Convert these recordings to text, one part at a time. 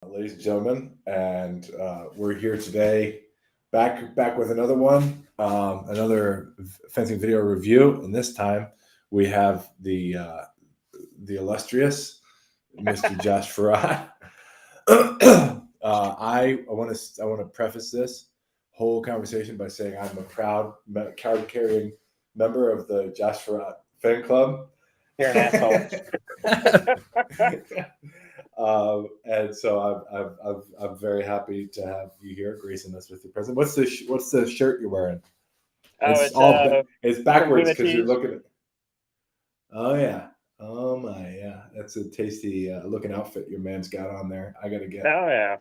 Ladies and gentlemen, and we're here today, back with another one, another fencing video review, and this time we have the illustrious Mr. Josh Furrate. I want to preface this whole conversation by saying I'm a proud card-carrying member of the Josh Furrate fan club. You're an asshole. And so I'm very happy to have you here, gracing us with your presence. What's the shirt you're wearing? It's backwards because you're looking at. Oh yeah, oh my yeah, that's a tasty looking outfit your man's got on there. I gotta get. Oh yeah.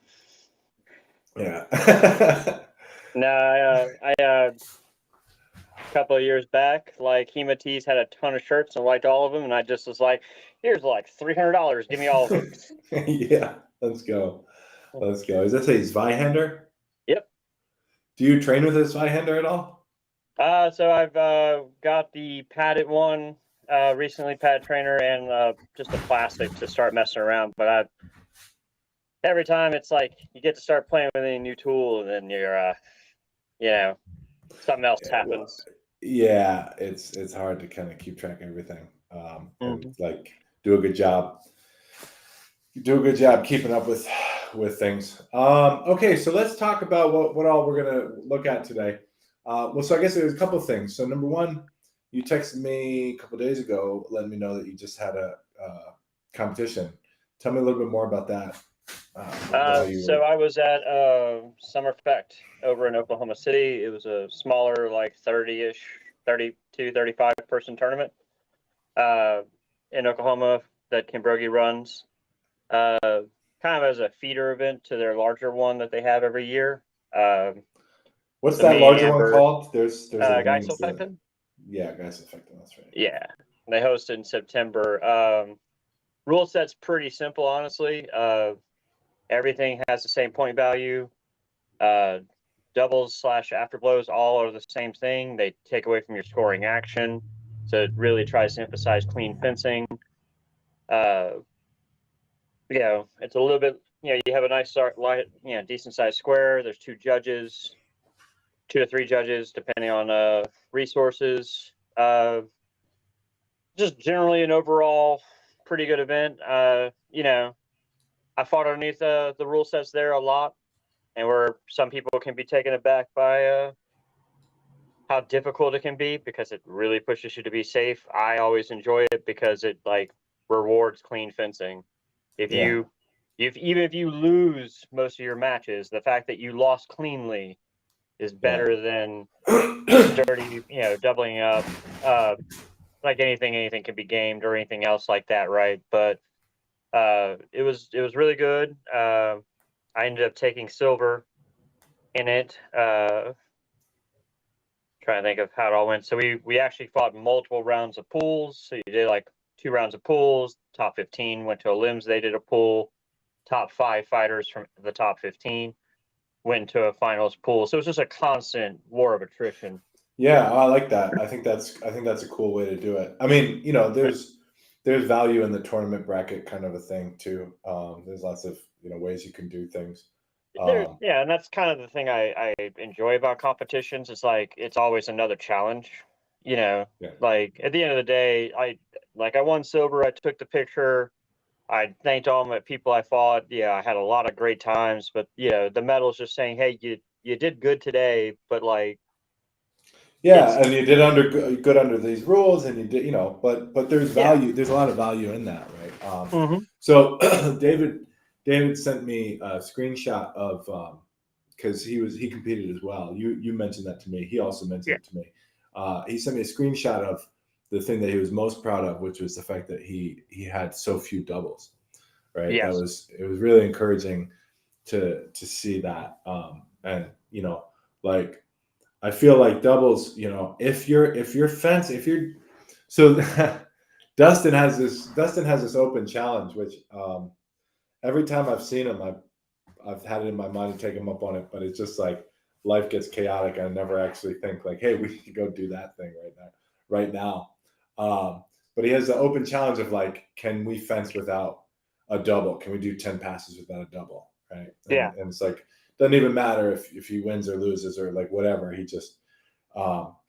Yeah. No, I a couple of years back, like Hematees had a ton of shirts and liked all of them, and I just was like, "Here's like $300. Give me all of them." Yeah, let's go. Let's go. Is this a Zweihander? Yep. Do you train with a Zweihander at all? So I've got the padded one, recently pad trainer, and just the plastic to start messing around. But every time it's like you get to start playing with any new tool, and then you're, something else happens. Yeah, it's hard to kind of keep track of everything. And like do a good job keeping up with things. Okay, so let's talk about what all we're gonna look at today. So I guess there's a couple of things. So number one, you texted me a couple of days ago letting me know that you just had a competition. Tell me a little bit more about that. So I was at Summer Effect over in Oklahoma City. It was a smaller, like 30-ish, 32, 35 person tournament in Oklahoma that Kimbrogi runs. Kind of as a feeder event to their larger one that they have every year. What's that larger one called? There's Geisel Affected? Yeah, Geisel Affected, that's right. Yeah, they hosted in September. Rule set's pretty simple, honestly. Everything has the same point value. Doubles / afterblows all are the same thing. They take away from your scoring action. So it really tries to emphasize clean fencing. It's a little bit, you have a nice, decent sized square. There's 2 judges, 2 to 3 judges, depending on resources. Just generally an overall pretty good event. I fought underneath the rule sets there a lot, and where some people can be taken aback by how difficult it can be because it really pushes you to be safe. I always enjoy it because it rewards clean fencing. Even if you lose most of your matches, the fact that you lost cleanly is better than dirty, doubling up. Like anything can be gamed or anything else like that, right? But it was really good. I ended up taking silver in it. Trying to think of how it all went. So we actually fought multiple rounds of pools. So you did like 2 rounds of pools. Top 15 went to a limbs. They did a pool. Top 5 fighters from the top 15 went to a finals pool. So it was just a constant war of attrition. Yeah, I like that. I think that's a cool way to do it. I mean, there's value in the tournament bracket kind of a thing too. There's lots of ways you can do things. And that's kind of the thing I enjoy about competitions. It's like it's always another challenge. Like at the end of the day, I won silver. I took the picture. I thanked all my people I fought. Yeah, I had a lot of great times. But the medal's just saying, hey, you did good today, but like. Yeah, and you did good under these rules, and you did, but there's value. Yeah. There's a lot of value in that, right? So David sent me a screenshot of because he competed as well. You mentioned that to me. He also mentioned it to me. He sent me a screenshot of the thing that he was most proud of, which was the fact that he had so few doubles. Right. Yes. It was really encouraging to see that. I feel like doubles, if you're so Dustin has this open challenge, which every time I've seen him, I've had it in my mind to take him up on it, but it's just like life gets chaotic. I never actually think like, hey, we should go do that thing right now. But he has the open challenge of like, can we fence without a double? Can we do 10 passes without a double? right? Yeah. And it's like, doesn't even matter if he wins or loses or like whatever. He just,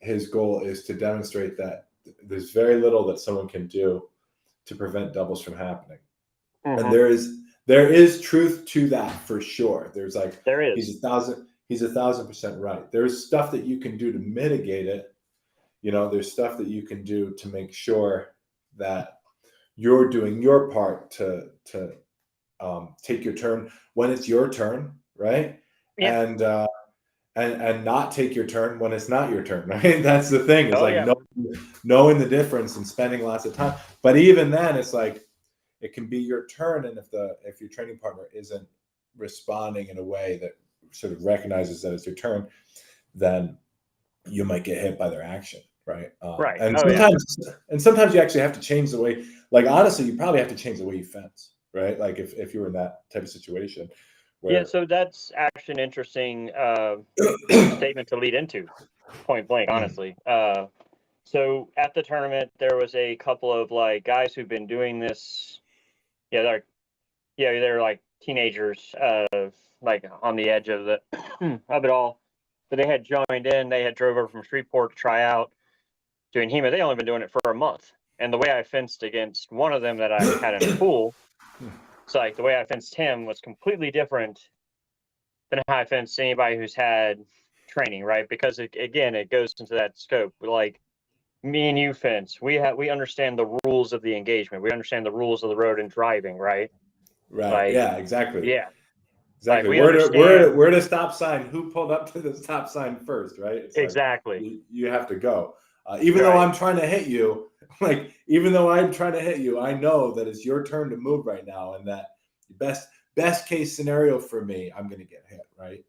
his goal is to demonstrate that there's very little that someone can do to prevent doubles from happening. And there is truth to that for sure. There's like, there is. He's 1,000% right. There's stuff that you can do to mitigate it. You know, there's stuff that you can do to make sure that you're doing your part to take your turn when it's your turn, right? Yeah. And not take your turn when it's not your turn, right? That's the thing. It's knowing the difference and spending lots of time. But even then, it's like it can be your turn, and if your training partner isn't responding in a way that sort of recognizes that it's your turn, then you might get hit by their action, right? Right. And sometimes you actually have to change the way. Like honestly, you probably have to change the way you fence, right? Like if you were in that type of situation. Yeah, so that's actually an interesting statement to lead into, point blank, honestly. So at the tournament, there was a couple of like guys who've been doing this. They're like teenagers, like on the edge of the of it all. But they had joined in. They had drove over from Shreveport to try out doing HEMA. They only been doing it for a month. And the way I fenced against one of them that I had in a pool, it's like the way I fenced him was completely different than how I fenced anybody who's had training, right? Because it goes into that scope. Like me and you fence, we understand the rules of the engagement. We understand the rules of the road and driving, right? Right. Like, yeah. Exactly. Yeah. Exactly. Like, where to stop sign? Who pulled up to the stop sign first? Right. It's exactly. Like you have to go. Even though I'm trying to hit you, I know that it's your turn to move right now, and that best case scenario for me, I'm going to get hit. Right.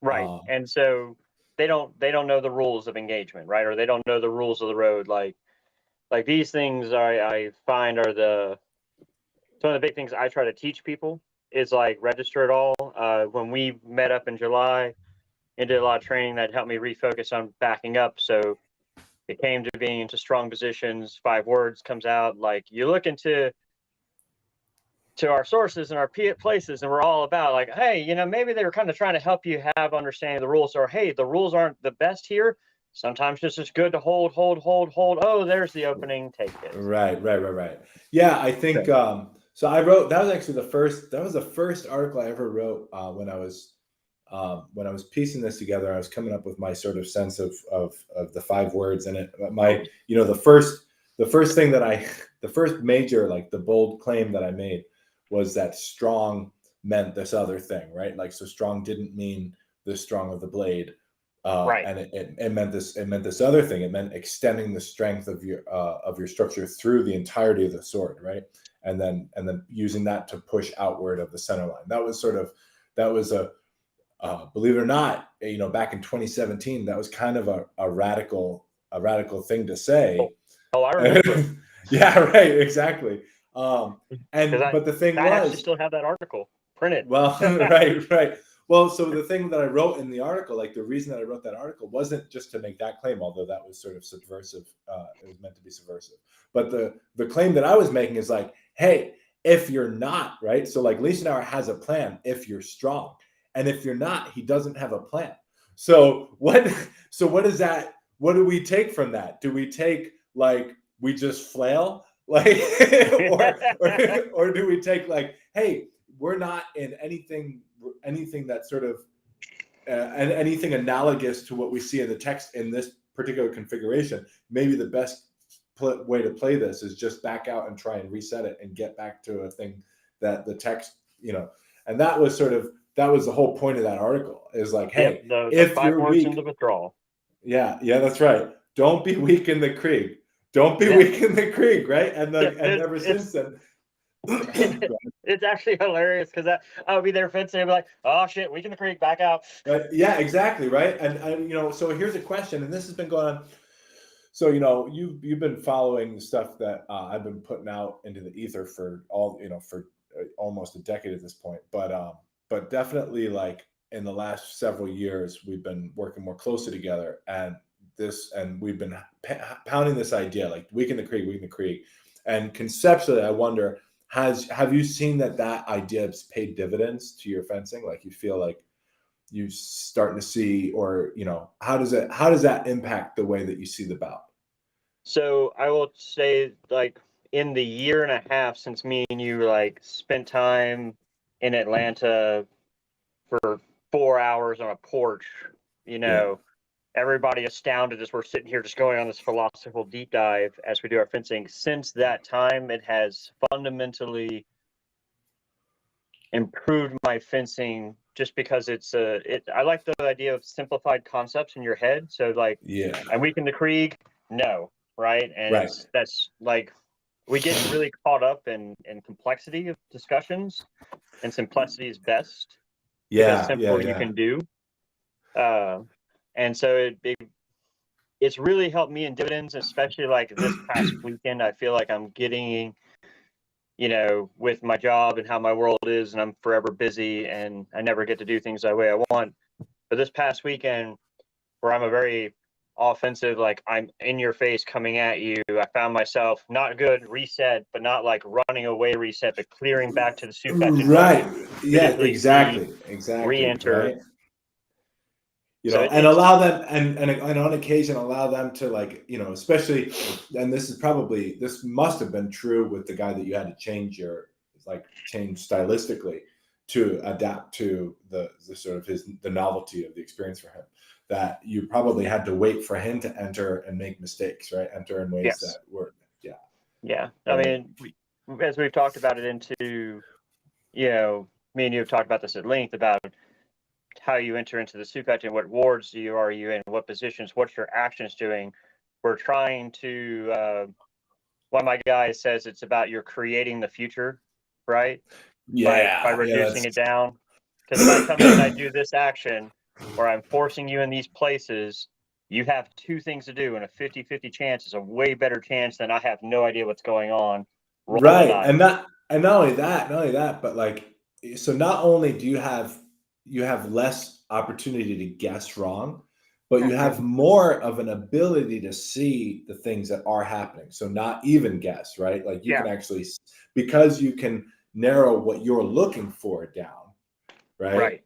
Right. And so they don't know the rules of engagement, right? Or they don't know the rules of the road. Like these things I find are some of the big things I try to teach people is like register it all. When we met up in July and did a lot of training, that helped me refocus on backing up. So it came to being into strong positions. 5 words comes out. Like you look into our sources and our places, and we're all about like, hey, maybe they were kind of trying to help you have understanding the rules, or hey, the rules aren't the best here. Sometimes it's just good to hold. Oh, there's the opening. Take it. Right. Yeah, I think. So I wrote. That was actually the first article I ever wrote when I was piecing this together. I was coming up with my sort of sense of the 5 words, and the first major, like the bold claim that I made was that strong meant this other thing, right? Like, so strong didn't mean the strong of the blade. Right. And it meant this other thing. It meant extending the strength of your structure through the entirety of the sword, right? And then using that to push outward of the center line. That was believe it or not, back in 2017, that was kind of a radical thing to say. Oh, I remember. Yeah, right, exactly. But the thing I actually still have that article printed. Well, right. Well, so the thing that I wrote in the article, like the reason that I wrote that article wasn't just to make that claim, although that was sort of subversive. It was meant to be subversive. But the claim that I was making is like, hey, if you're not, right? So like Leichenauer has a plan if you're strong. And if you're not, he doesn't have a plan. So what is that? What do we take from that? Do we take like we just flail? Like or do we take like, hey, we're not in anything that sort of anything analogous to what we see in the text in this particular configuration. Maybe the best way to play this is just back out and try and reset it and get back to a thing that the text, and that was the whole point of that article is like, hey, if you're weak in the withdrawal. Yeah, that's right. Don't be weak in the Krieg. Don't be weak in the Krieg, right? And ever since then, it's actually hilarious because I'll be there fencing and be like, oh shit, weak in the Krieg, back out. Yeah, exactly, right. And so here's a question, and this has been going on. So you've been following the stuff that I've been putting out into the ether for almost a decade at this point, but definitely like in the last several years we've been working more closely together, and we've been pounding this idea like weak in the Krieg, and conceptually I wonder have you seen that idea has paid dividends to your fencing? Like you feel like you starting to see, or how does that impact the way that you see the bout? So I will say, like, in the year and a half since me and you like spent time in Atlanta for 4 hours on a porch, everybody astounded as we're sitting here just going on this philosophical deep dive as we do our fencing. Since that time, it has fundamentally improved my fencing, just because I like the idea of simplified concepts in your head. So like, I weaken the Krieg, no, right? And that's like, we get really caught up in complexity of discussions, and simplicity is best. Because simple you can do. And so it's really helped me in dividends, especially like this past weekend. I feel like I'm getting, with my job and how my world is, and I'm forever busy and I never get to do things the way I want. But this past weekend, where I'm a very offensive, like I'm in your face coming at you, I found myself not good reset, but not like running away reset, but clearing back to the soup fetching. Right. Yeah, exactly. Re-enter. Right. And allow them, and on occasion allow them to, like, especially, and this must have been true with the guy that you had to change stylistically to adapt to the sort of the novelty of the experience for him, that you probably had to wait for him to enter and make mistakes, right? Enter in ways that were, right. I mean, as we've talked about it into, me and you have talked about this at length about how you enter into the soup fetching, what wards are you in, what positions, what's your actions doing. We're trying to, one of my guys says it's about you're creating the future, right? By reducing it down. Because if I come in and I do this action, or I'm forcing you in these places, you have two things to do, and a 50-50 chance is a way better chance than I have no idea what's going on. Right. And not only that, but like, so not only do you have less opportunity to guess wrong, but you have more of an ability to see the things that are happening. So not even guess, right? Like you can actually, because you can narrow what you're looking for down, right? Right.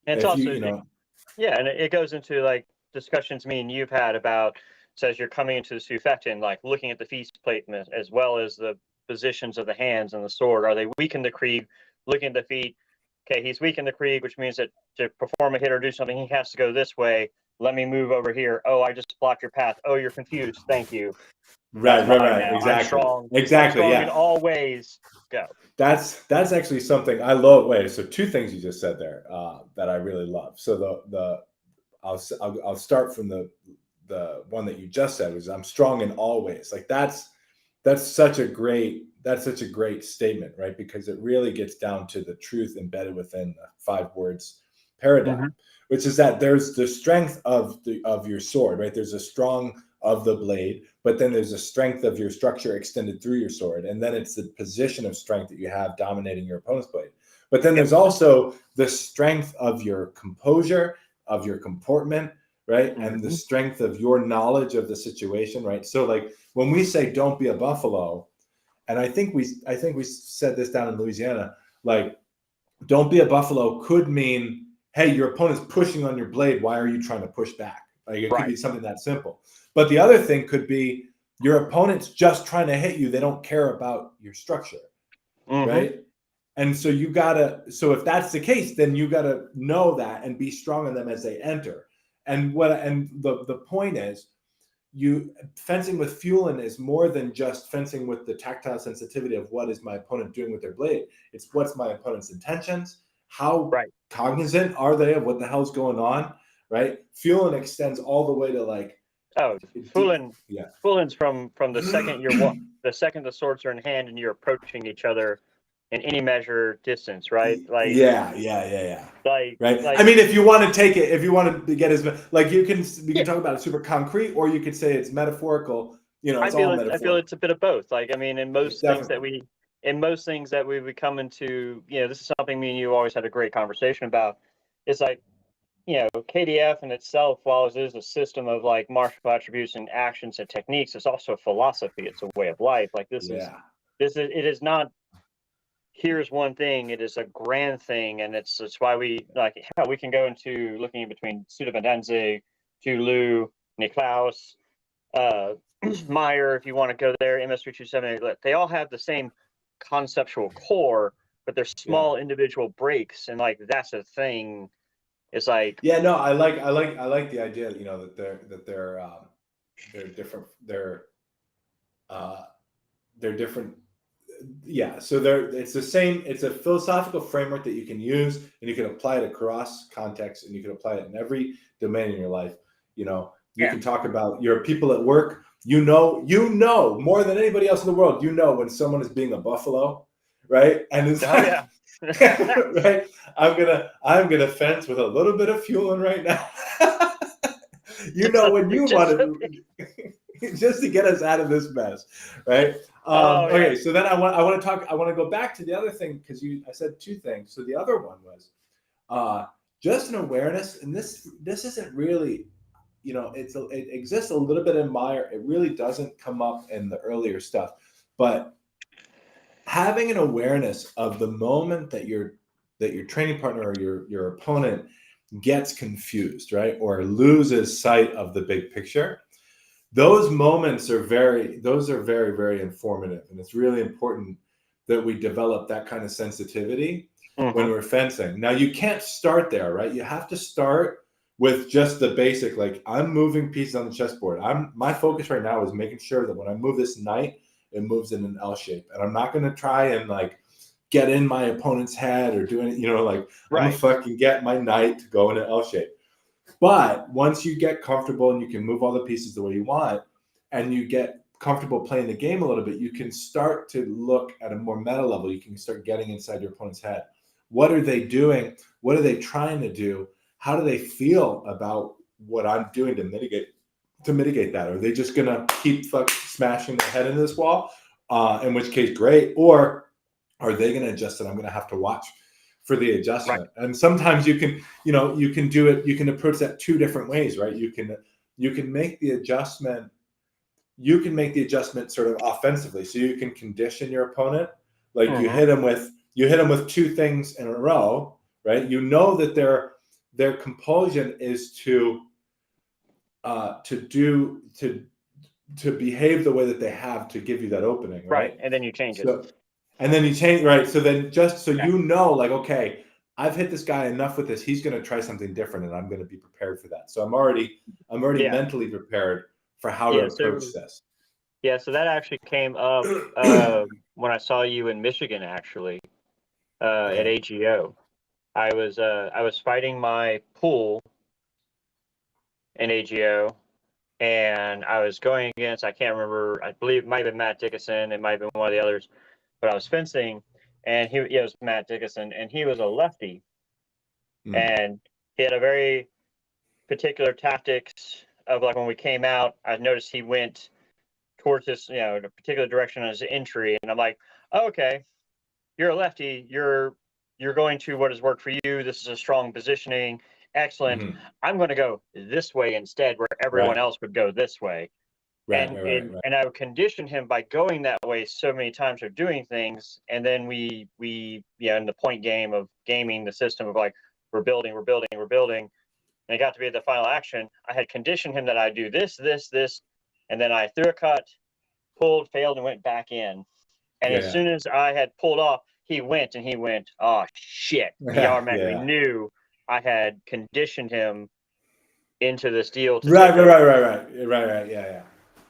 And it's also, and it goes into like discussions me and you've had about, says you're coming into the soup fetching, like looking at the feast plate as well as the positions of the hands and the sword. Are they weak in the Krieg? Looking at the feet. Okay, he's weak in the Krieg, which means that to perform a hit or do something, he has to go this way. Let me move over here. Oh, I just blocked your path. Oh, you're confused. Thank you. Right. Exactly. I'm strong. Exactly. I'm strong in all ways. Go. That's actually something I love. Wait, so two things you just said there that I really love. So I'll start from the one that you just said, was I'm strong in all ways. Like that's such a great statement, right? Because it really gets down to the truth embedded within the 5 words paradigm, which is that there's the strength of your sword, right? There's a strong of the blade, but then there's a strength of your structure extended through your sword, and then it's the position of strength that you have dominating your opponent's blade. But then there's also the strength of your composure, of your comportment, right? And the strength of your knowledge of the situation, right? So like when we say don't be a buffalo, and I think we said this down in Louisiana, like don't be a buffalo could mean, hey, your opponent's pushing on your blade. Why are you trying to push back? Like it could be something that simple. But the other thing could be your opponent's just trying to hit you. They don't care about your structure, right? And so so if that's the case, then you got to know that and be strong on them as they enter. And the point is, fencing with Fueling is more than just fencing with the tactile sensitivity of what is my opponent doing with their blade. It's what's my opponent's intentions, how cognizant are they of what the hell's going on, right? Fueling extends all the way to like, Fueling's from the second the second the swords are in hand and you're approaching each other in any measure distance, right? Like right. I mean, if you want to take it, if you want to get as like we can talk about it super concrete, or you could say it's metaphorical. It's all metaphorical. I feel it's a bit of both. Like, I mean, in most things that we would come into, this is something me and you always had a great conversation about. It's like, KDF in itself, while it is a system of like martial attributes and actions and techniques, it's also a philosophy. It's a way of life. Like it is not here's one thing. It is a grand thing, and it's why we like. Hell, we can go into looking between Sudabandanze, Tulu, Niklaus, Meyer, if you want to go there, MS-327. They all have the same conceptual core, but they're small individual breaks, and like that's a thing. It's like no, I like the idea, you know, that they're different. They're different. Yeah, so it's the same. It's a philosophical framework that you can use, and you can apply it across context, and you can apply it in every domain in your life. You know, you can talk about your people at work. You know more than anybody else in the world. You know when someone is being a buffalo, right? And it's right. I'm gonna fence with a little bit of fueling right now. You know when you want to just to get us out of this mess, right? Okay, so then I want to go back to the other thing, because I said two things. So the other one was just an awareness, and this isn't really, you know, it exists a little bit in Meyer. It really doesn't come up in the earlier stuff, but having an awareness of the moment that your training partner or your opponent gets confused, right, or loses sight of the big picture. Those moments are very, very informative, and it's really important that we develop that kind of sensitivity when we're fencing. Now, you can't start there, right? You have to start with just the basic, like, I'm moving pieces on the chessboard. My focus right now is making sure that when I move this knight, it moves in an L shape, and I'm not going to try and like get in my opponent's head or do anything, you know, like I'm gonna fucking get my knight to go in an L shape. But once you get comfortable and you can move all the pieces the way you want, and you get comfortable playing the game a little bit, you can start to look at a more meta level. You can start getting inside your opponent's head. What are they doing? What are they trying to do? How do they feel about what I'm doing to mitigate that? Are they just gonna keep smashing their head into this wall? In which case, great. Or are they gonna adjust it? I'm gonna have to watch for the adjustment. And sometimes you can do it. You can approach that two different ways, right? You can make the adjustment. You can make the adjustment sort of offensively, so you can condition your opponent. Like you hit them with two things in a row, right? You know that their compulsion is to behave the way that they have to give you that opening, right? And then you change it. And then you change, right? So then just so you know, like, okay, I've hit this guy enough with this. He's going to try something different, and I'm going to be prepared for that. So I'm already mentally prepared for how to approach this. Yeah, so that actually came up when I saw you in Michigan, actually, at AGO. I was fighting my pool in AGO, and I was going against, I can't remember, I believe it might have been Matt Dickinson, it might have been one of the others, but I was fencing, and it was Matt Dickinson, and he was a lefty, and he had a very particular tactics of, like, when we came out, I noticed he went towards this, you know, a particular direction on his entry, and I'm like, oh, okay, you're a lefty, you're going to what has worked for you, this is a strong positioning, excellent. I'm going to go this way instead, where everyone else would go this way. And I would condition him by going that way so many times of doing things, and then we in the point game of gaming the system of, like, we're building, and it got to be the final action. I had conditioned him that I do this, and then I threw a cut, pulled, failed, and went back in. And as soon as I had pulled off, he went, oh shit. He automatically knew I had conditioned him into this deal. Right. Yeah.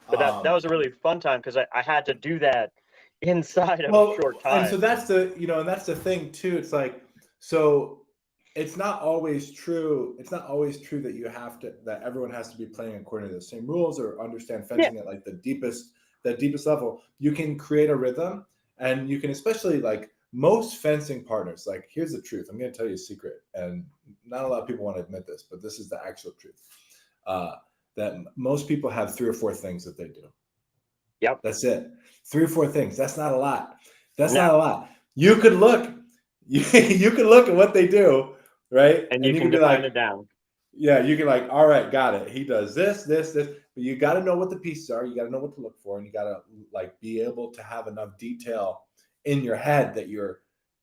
But that was a really fun time, because I had to do that inside of a short time. And so that's the thing too. It's like, so it's not always true. It's not always true that everyone has to be playing according to the same rules or understand fencing at like the deepest level. You can create a rhythm, and you can, especially like most fencing partners, like, here's the truth. I'm going to tell you a secret, and not a lot of people want to admit this, but this is the actual truth. That most people have 3 or 4 things that they do. Yep. That's it. 3 or 4 things. That's not a lot. Not a lot. You could look. You can look at what they do, right? And you can define it down. Yeah, you can, like, all right, got it. He does this. But you got to know what the pieces are. You got to know what to look for, and you got to, like, be able to have enough detail in your head that you're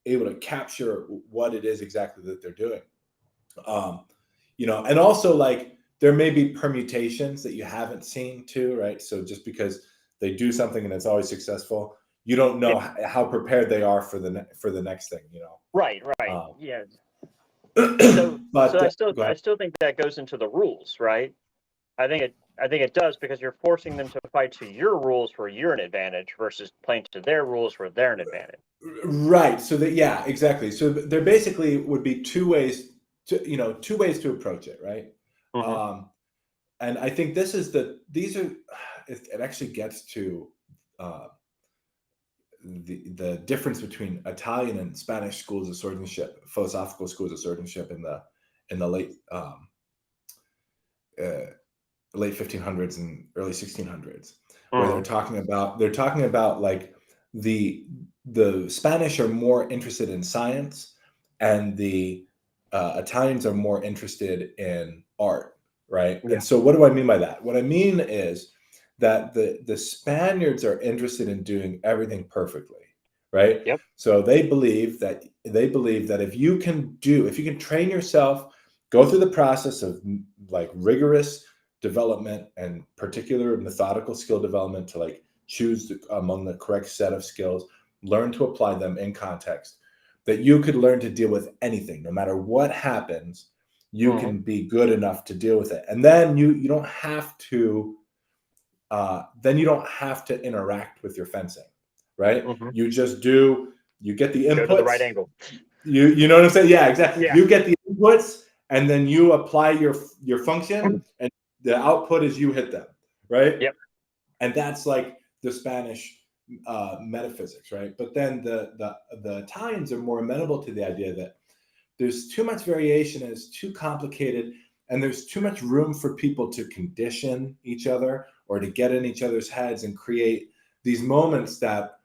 able to capture what it is exactly that they're doing. And also like there may be permutations that you haven't seen too, right? So just because they do something and it's always successful, you don't know how prepared they are for the next thing, Right. Yeah. So I still think that goes into the rules, right? I think it does, because you're forcing them to fight to your rules where you're an advantage versus playing to their rules where they're an advantage. Right. So exactly. So there basically would be two ways to approach it, right? Mm-hmm. And I think it actually gets to the difference between Italian and Spanish schools of swordsmanship, philosophical schools of swordsmanship in the late 1500s and early 1600s, where they're talking about like the Spanish are more interested in science, and the Italians are more interested in art, right? Yeah. And so what do I mean by that? What I mean is that the Spaniards are interested in doing everything perfectly, right? Yep. So they believe that if you can train yourself, go through the process of like rigorous development and particular methodical skill development to like choose among the correct set of skills, learn to apply them in context, that you could learn to deal with anything, no matter what happens, you can be good enough to deal with it. And then you don't have to interact with your fencing, right? Mm-hmm. You get the inputs. Go to the right angle. You know what I'm saying? Yeah, exactly. Yeah. You get the inputs, and then you apply your function, and the output is you hit them, right? Yep. And that's like the Spanish metaphysics, right? But then the Italians are more amenable to the idea that there's too much variation and it's too complicated, and there's too much room for people to condition each other or to get in each other's heads and create these moments that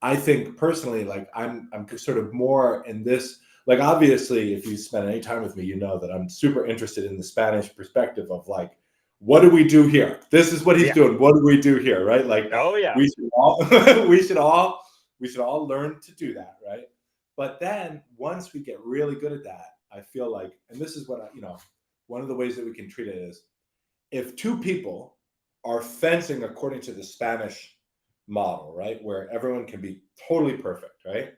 I think personally, like I'm sort of more in this, like, obviously if you spend any time with me, you know that I'm super interested in the Spanish perspective of like, what do we do here? This is what he's doing. What do we do here? Right? Like, oh yeah, we should all we should all learn to do that, right? But then once we get really good at that, I feel like, and this is what one of the ways that we can treat it is, if two people are fencing according to the Spanish model, right, where everyone can be totally perfect, right?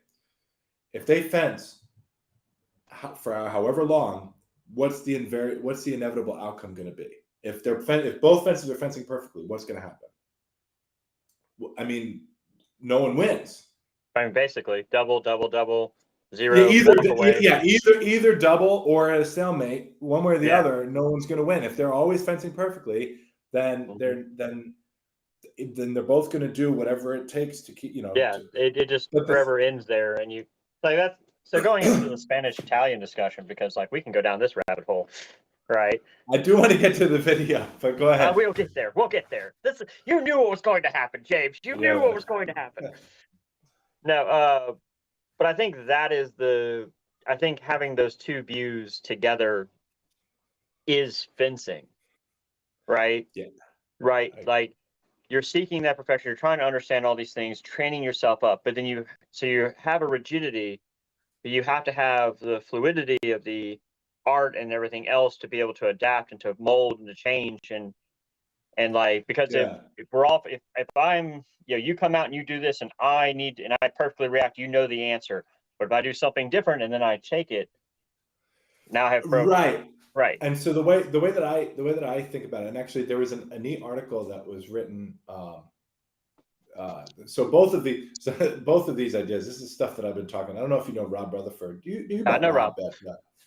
If they fence for however long, what's the inevitable outcome going to be? If both fences are fencing perfectly, what's going to happen? I mean, no one wins. I mean, basically, double, 0. Yeah, either double or a stalemate, one way or the other. No one's going to win. If they're always fencing perfectly, then they're both going to do whatever it takes to keep. It just forever ends there, and you like that. So going into the Spanish-Italian discussion, because like we can go down this rabbit hole, right? I do want to get to the video, but go ahead. We'll get there. You knew what was going to happen, James. You knew what was going to happen. No, but I think that is I think having those two views together is fencing, right? Yeah. Right. Like you're seeking that perfection. You're trying to understand all these things, training yourself up, but then you have a rigidity, but you have to have the fluidity of the art and everything else to be able to adapt and to mold and to change and like, because if we're off, if I'm, you come out and you do this and I perfectly react, the answer. But if I do something different and then I take it, now I have right. And so the way that I think about it, and actually there was a neat article that was written. So both of these ideas, this is stuff that I've been talking. I don't know if you know Rob Rutherford. Do you I know Rob.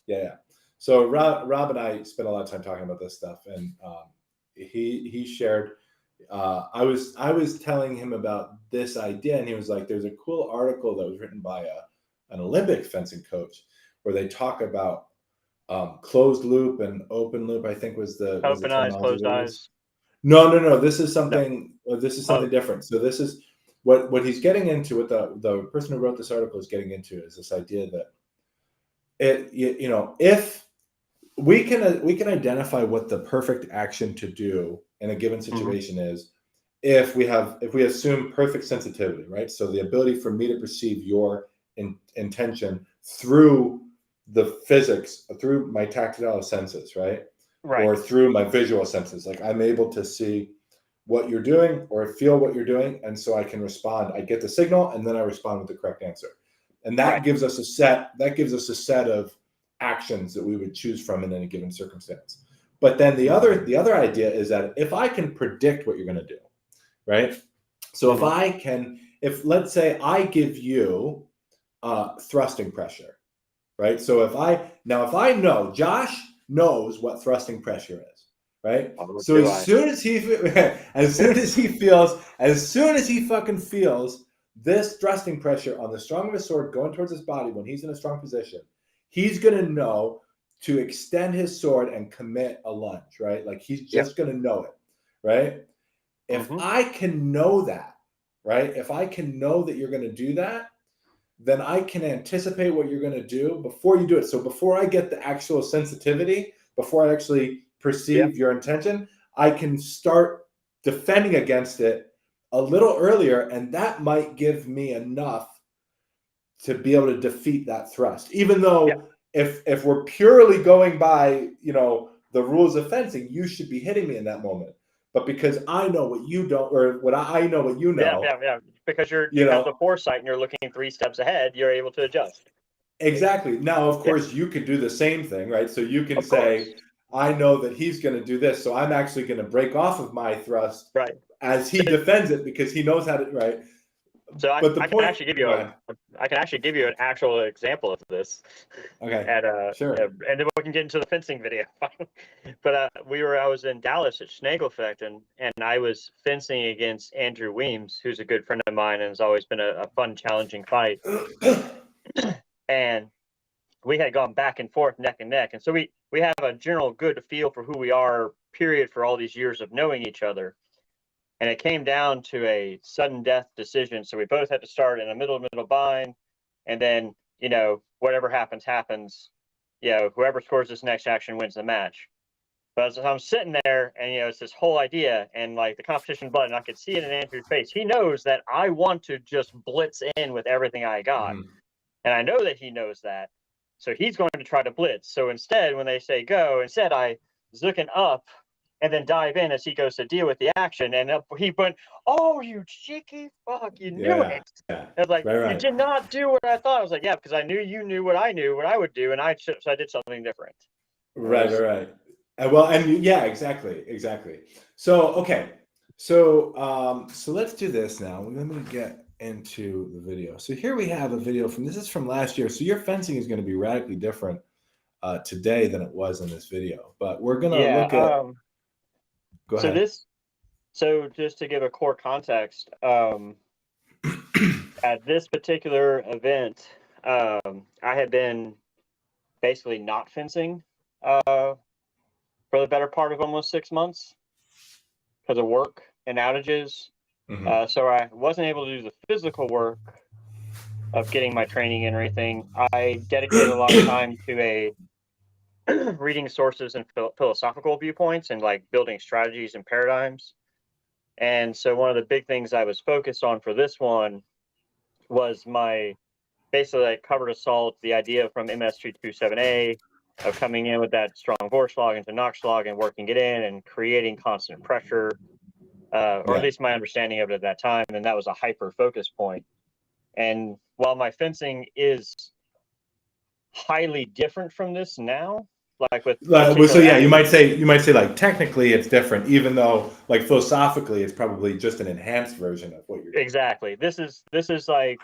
Yeah. So Rob and I spent a lot of time talking about this stuff, and he shared. I was telling him about this idea, and he was like, "There's a cool article that was written by an Olympic fencing coach where they talk about closed loop and open loop." I think was the open eyes, closed eyes. No. This is something. This is something different. So this is what he's getting into. What the person who wrote this article is getting into is this idea that if we can identify what the perfect action to do in a given situation is, if we assume perfect sensitivity, right? So the ability for me to perceive your intention through the physics, through my tactile senses, right? Or through my visual senses. Like I'm able to see what you're doing or feel what you're doing, and so I can respond. I get the signal, and then I respond with the correct answer. And that gives us a set. That gives us a set of actions that we would choose from in any given circumstance. But then the other idea is that if I can predict what you're going to do, right? So if let's say I give you thrusting pressure, right? So if I know Josh knows what thrusting pressure is, right? So as soon as he fucking feels this thrusting pressure on the strong of his sword going towards his body when he's in a strong position, he's gonna know to extend his sword and commit a lunge, right? Like he's just gonna know it, right? If I can know that, right? If I can know that you're gonna do that, then I can anticipate what you're going to do before you do it. So before I get the actual sensitivity, before I actually perceive your intention, I can start defending against it a little earlier, and that might give me enough to be able to defeat that thrust. Even though if we're purely going by, the rules of fencing, you should be hitting me in that moment. But because I know what you don't, or what I know what you know. Because you have the foresight and you're looking 3 steps ahead, you're able to adjust. Exactly. Now, of course, you could do the same thing, right? So you can say, I know that he's going to do this, so I'm actually going to break off of my thrust as he defends it because he knows how to, right? So I can actually give you an actual example of this. Okay. Sure. And then we can get into the fencing video. But I was in Dallas at Schnagelfecht, and I was fencing against Andrew Weems, who's a good friend of mine and has always been a fun, challenging fight. And we had gone back and forth, neck and neck. And so we have a general good feel for who we are, period, for all these years of knowing each other. And it came down to a sudden death decision. So we both had to start in a middle bind. And then, whatever happens. Whoever scores this next action wins the match. But as I'm sitting there and, it's this whole idea and like the competition button, I could see it in Andrew's face. He knows that I want to just blitz in with everything I got. And I know that he knows that. So he's going to try to blitz. So instead, when they say go, I zooking up and then dive in as he goes to deal with the action. And he went, "Oh, you cheeky fuck, you knew it." I was like, "You did not do what I thought." I was like, "Yeah, because I knew you knew what I knew, what I would do, and so I did something different." Right. Exactly. So, okay. So let's do this now. Let me get into the video. So here we have a video this is from last year. So your fencing is going to be radically different today than it was in this video. But we're going to look at... Go ahead. So just to give a core context, at this particular event, I had been basically not fencing for the better part of almost 6 months because of work and outages. So I wasn't able to do the physical work of getting my training and everything. I dedicated a lot of time to reading sources and philosophical viewpoints and like building strategies and paradigms. And so one of the big things I was focused on for this one was basically like covered assault, the idea from MS-227A of coming in with that strong Vorschlag into Nachschlag and working it in and creating constant pressure, or at least my understanding of it at that time. And that was a hyper focus point. And while my fencing is highly different from this now, you might say like technically it's different, even though like philosophically it's probably just an enhanced version of what you're doing. Exactly. This is like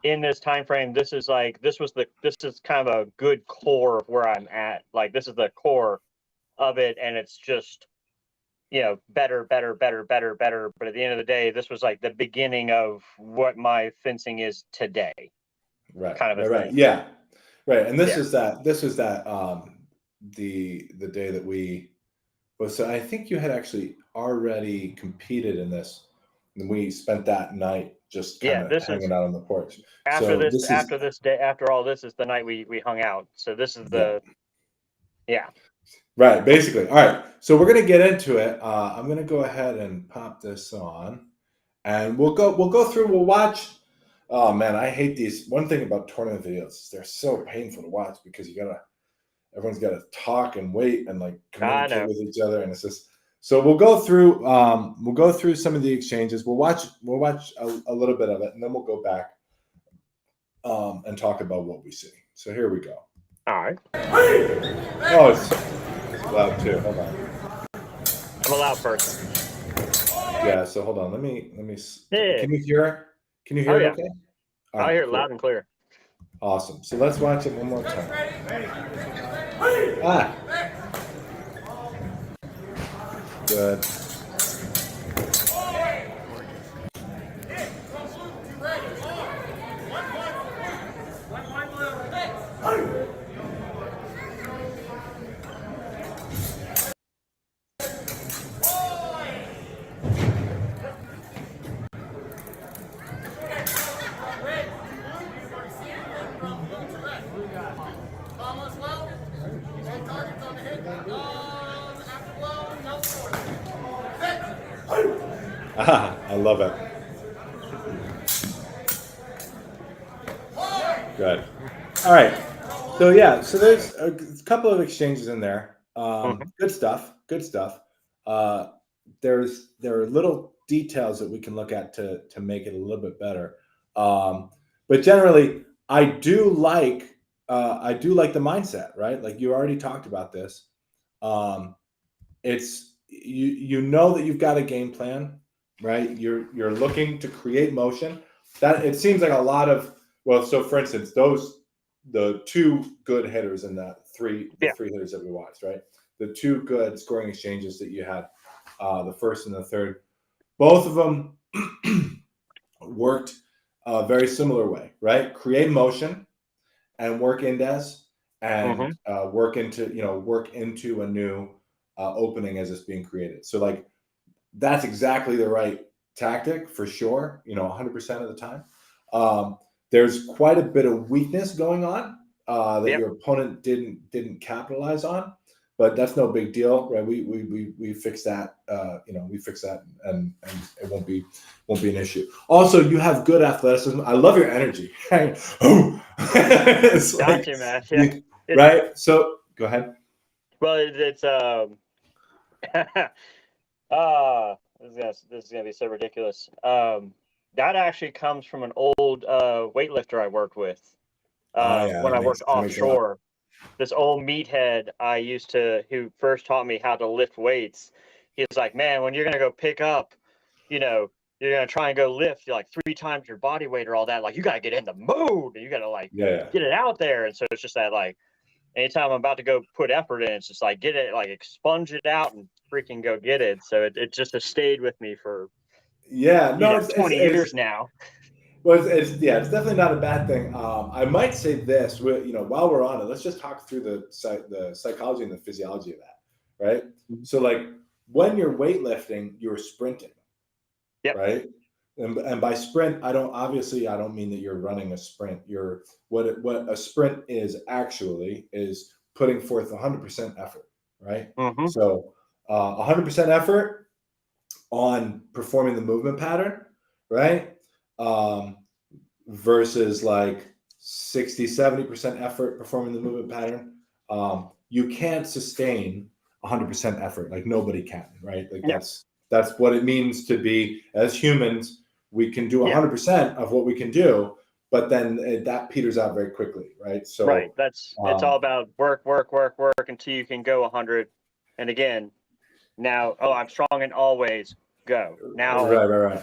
in this time frame, this is kind of a good core of where I'm at. Like this is the core of it, and it's just better. But at the end of the day, this was like the beginning of what my fencing is today. Right. Kind of a thing. Yeah. Right. And this is that the day that so I think you had actually already competed in this, and we spent that night just kind of hanging out on the porch. After all this is the night we hung out. So this is Right, basically. All right. So we're gonna get into it. I'm gonna go ahead and pop this on, and we'll watch Oh man, I hate these. One thing about tournament videos is they're so painful to watch because everyone's gotta talk and wait and like I communicate know. with each other, and it's just. So we'll go through some of the exchanges. We'll watch a little bit of it, and then we'll go back and talk about what we see. So here we go. All right. Oh, it's loud too. Hold on. I'm a loud person. Yeah. So hold on. Let me. Yeah. Can you hear? Can you hear Oh, it? yeah. Okay. All I right, hear it cool. loud and clear. Awesome. So let's watch it one more time. Ah. Good. Ah, I love it. Good. All right. So yeah, so there's a couple of exchanges in there. Good stuff. Good stuff. There are little details that we can look at to make it a little bit better. But generally, I do like the mindset, right? Like you already talked about this. It's you know that you've got a game plan, right? You're looking to create motion. That it seems like a lot of so for instance, the two good hitters in that three hitters that we watched, right? The two good scoring exchanges that you had, the first and the third, both of them worked a very similar way, right? Create motion and work indes and work into a new opening as it's being created. So like that's exactly the right tactic for sure. 100% of the time. There's quite a bit of weakness going on that your opponent didn't capitalize on, but that's no big deal, right? We fix that. We fix that, and it won't be an issue. Also, you have good athleticism. I love your energy. It's like, Gotcha, man. Yeah. Right. So go ahead. Well, it's this is gonna be so ridiculous. That actually comes from an old weightlifter I worked with when I worked offshore. This old meathead who first taught me how to lift weights. He was like, man, when you're gonna go pick up, you're gonna try and go lift like 3 times your body weight or all that. Like you gotta get in the mood and you gotta get it out there. And so it's just that like anytime I'm about to go put effort in, it's just like get it, like expunge it out and freaking go get it. So it just has stayed with me for 20 years now. Well, it's definitely not a bad thing. I might say this, while we're on it, let's just talk through the psychology and the physiology of that, right? So like when you're weightlifting, you're sprinting, right? And by sprint, I don't mean that you're running a sprint. What a sprint is actually is putting forth 100% effort, right? So 100% effort on performing the movement pattern, right? Versus like 60-70% effort performing the movement pattern. You can't sustain 100% effort, like nobody can, right? Like that's what it means to be, as humans, we can do 100% of what we can do, but then that peters out very quickly, right? So it's all about work until you can go 100. And again, now, I'm strong and always go. Now right.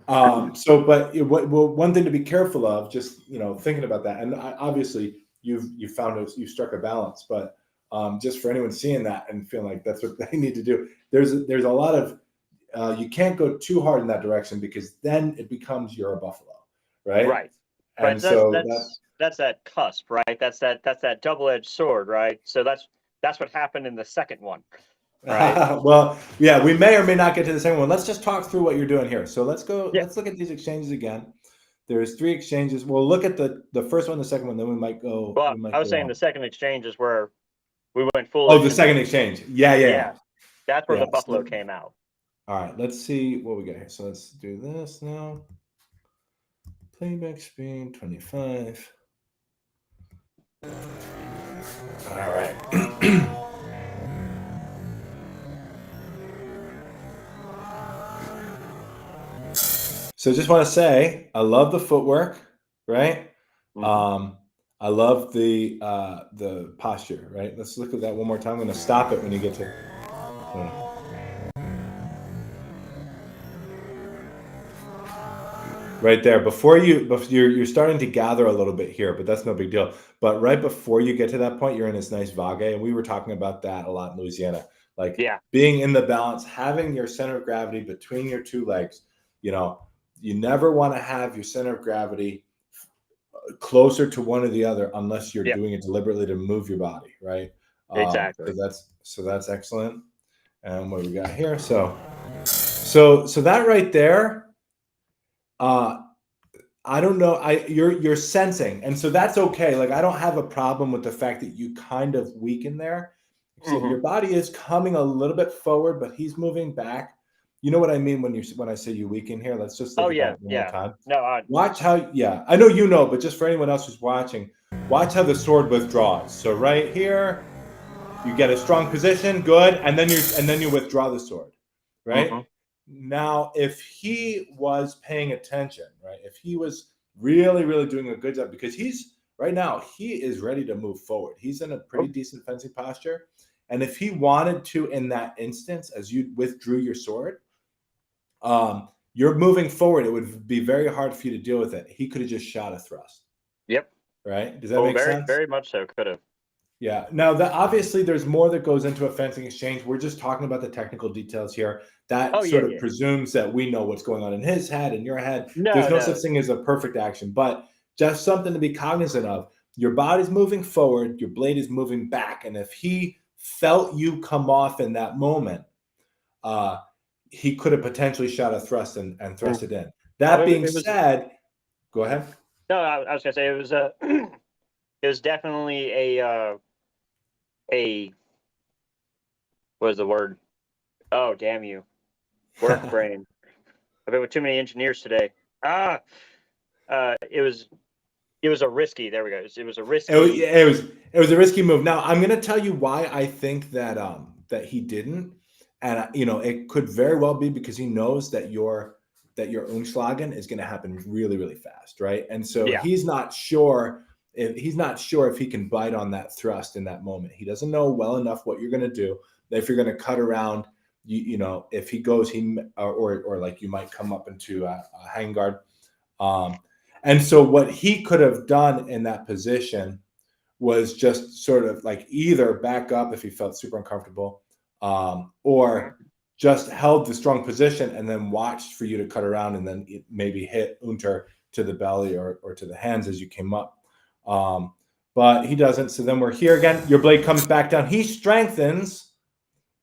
But one thing to be careful of, just thinking about that, and obviously you've struck a balance, but just for anyone seeing that and feeling like that's what they need to do, there's a lot of you can't go too hard in that direction because then it becomes you're a buffalo, right? Right. And that's that cusp, right? That's that double-edged sword, right? So that's what happened in the second one. Right. Well, yeah, we may or may not get to the second one. Let's just talk through what you're doing here. So let's go. Let's look at these exchanges again. There's 3 exchanges. We'll look at the first one, the second one, then we might go. Well, I was saying the second exchange is where we went full. Oh, the second exchange. Yeah. That's where the buffalo came out. All right, let's see what we got here. So let's do this now. Playback speed 25. All right. So just want to say, I love the footwork, right? I love the posture, right? Let's look at that one more time. I'm going to stop it when you get to. Right there, before you're starting to gather a little bit here, but that's no big deal. But right before you get to that point, you're in this nice vague, and we were talking about that a lot in Louisiana. Like being in the balance, having your center of gravity between your two legs. You know, you never want to have your center of gravity closer to one or the other unless you're doing it deliberately to move your body, right? Exactly. So that's excellent. And what we got here? So that right there. I don't know. You're sensing, and so that's okay. Like I don't have a problem with the fact that you kind of weaken there. So your body is coming a little bit forward, but he's moving back. You know what I mean when I say you weaken here? Let's just look at that one more time. No, watch how. Yeah, I know you know, but just for anyone else who's watching, watch how the sword withdraws. So right here, you get a strong position, good, and then you withdraw the sword, right? Now, if he was paying attention, right? If he was really, really doing a good job, because he's right now, he is ready to move forward. He's in a pretty decent fencing posture. And if he wanted to, in that instance, as you withdrew your sword, you're moving forward. It would be very hard for you to deal with it. He could have just shot a thrust. Yep. Right? Does that make sense? Very much so. Could have. Yeah. Now, obviously, there's more that goes into a fencing exchange. We're just talking about the technical details here. That presumes that we know what's going on in his head and your head. There's no such thing as a perfect action, but just something to be cognizant of. Your body's moving forward. Your blade is moving back. And if he felt you come off in that moment, he could have potentially shot a thrust and thrust it in. That being said, go ahead. No, I was going to say it was definitely what is the word? Oh, damn you. Work brain. I've been with too many engineers today. It was a risky. There we go. It was a risky. It was a risky move. Now I'm going to tell you why I think that that he didn't, and it could very well be because he knows that your umschlagen is going to happen really, really fast, right? And so he's not sure if he can bite on that thrust in that moment. He doesn't know well enough what you're going to do. If you're going to cut around, if he goes, or like you might come up into a hang guard. And so what he could have done in that position was just sort of like either back up if he felt super uncomfortable, or just held the strong position and then watched for you to cut around and then maybe hit Unter to the belly or to the hands as you came up. But he doesn't. So then we're here again. Your blade comes back down. He strengthens.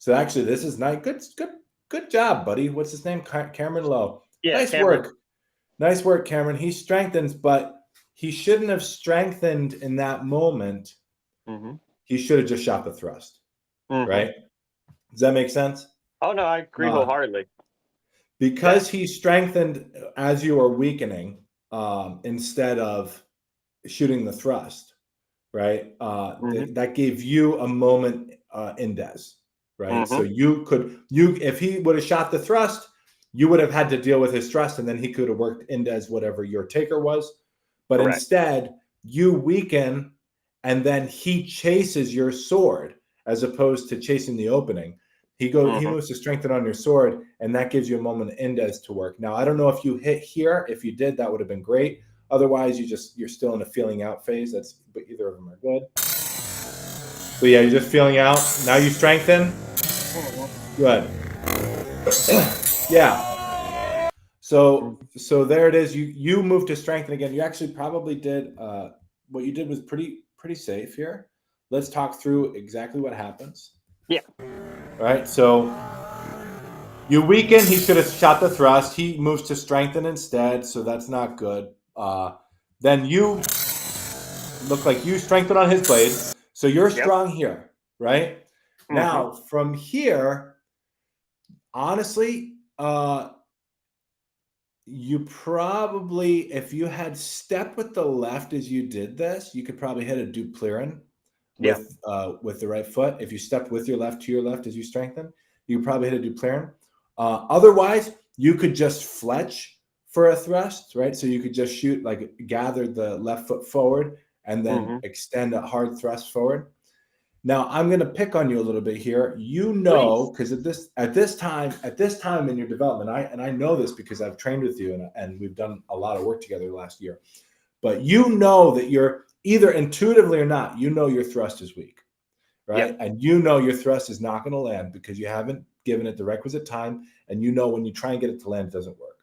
So actually, this is nice. Good job, buddy. What's his name? Cameron Lowe. Yeah, nice work. Nice work, Cameron. He strengthens, but he shouldn't have strengthened in that moment. He should have just shot the thrust. Right? Does that make sense? Oh, no, I agree wholeheartedly. Because he strengthened as you are weakening, instead of shooting the thrust, right? That gave you a moment indes, right? So if he would have shot the thrust, you would have had to deal with his thrust, and then he could have worked indes whatever your taker was. But instead, you weaken, and then he chases your sword as opposed to chasing the opening. He moves to strengthen on your sword, and that gives you a moment indes to work. Now, I don't know if you hit here. If you did, that would have been great. Otherwise, you're still in a feeling out phase. But either of them are good. So yeah, you're just feeling out. Now you strengthen. Good. Yeah. So there it is. You move to strengthen again. You actually probably did what you did was pretty safe here. Let's talk through exactly what happens. Yeah. All right. So you weaken. He should have shot the thrust. He moves to strengthen instead. So that's not good. Then you look like you strengthen on his blade. So you're strong here, right? Now from here, honestly, you probably, if you had stepped with the left as you did this, you could probably hit a duplirin with the right foot. If you stepped with your left to your left as you strengthen, you could probably hit a duplirin. Otherwise, you could just fletch for a thrust, right? So you could just shoot, like gather the left foot forward and then extend a hard thrust forward. Now I'm going to pick on you a little bit here. You know, because at this time in your development, I know this because I've trained with you and we've done a lot of work together last year. But you know that you're either intuitively or not, you know your thrust is weak, right? And you know your thrust is not going to land because you haven't given it the requisite time, and you know when you try and get it to land, it doesn't work.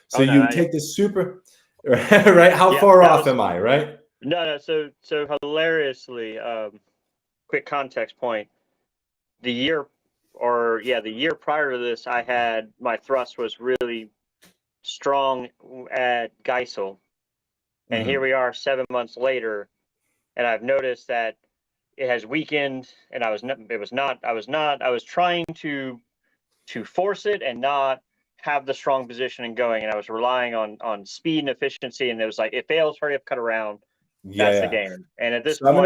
So you take this super, right? How far off am I, right? No. So hilariously, quick context point. The year prior to this, I had my thrust was really strong at Geisel. And here we are 7 months later, and I've noticed that it has weakened, and I was trying to force it and not have the strong position going, and I was relying on speed and efficiency, and it was like, it fails, hurry up, cut around. That's the game. And at this point, I'm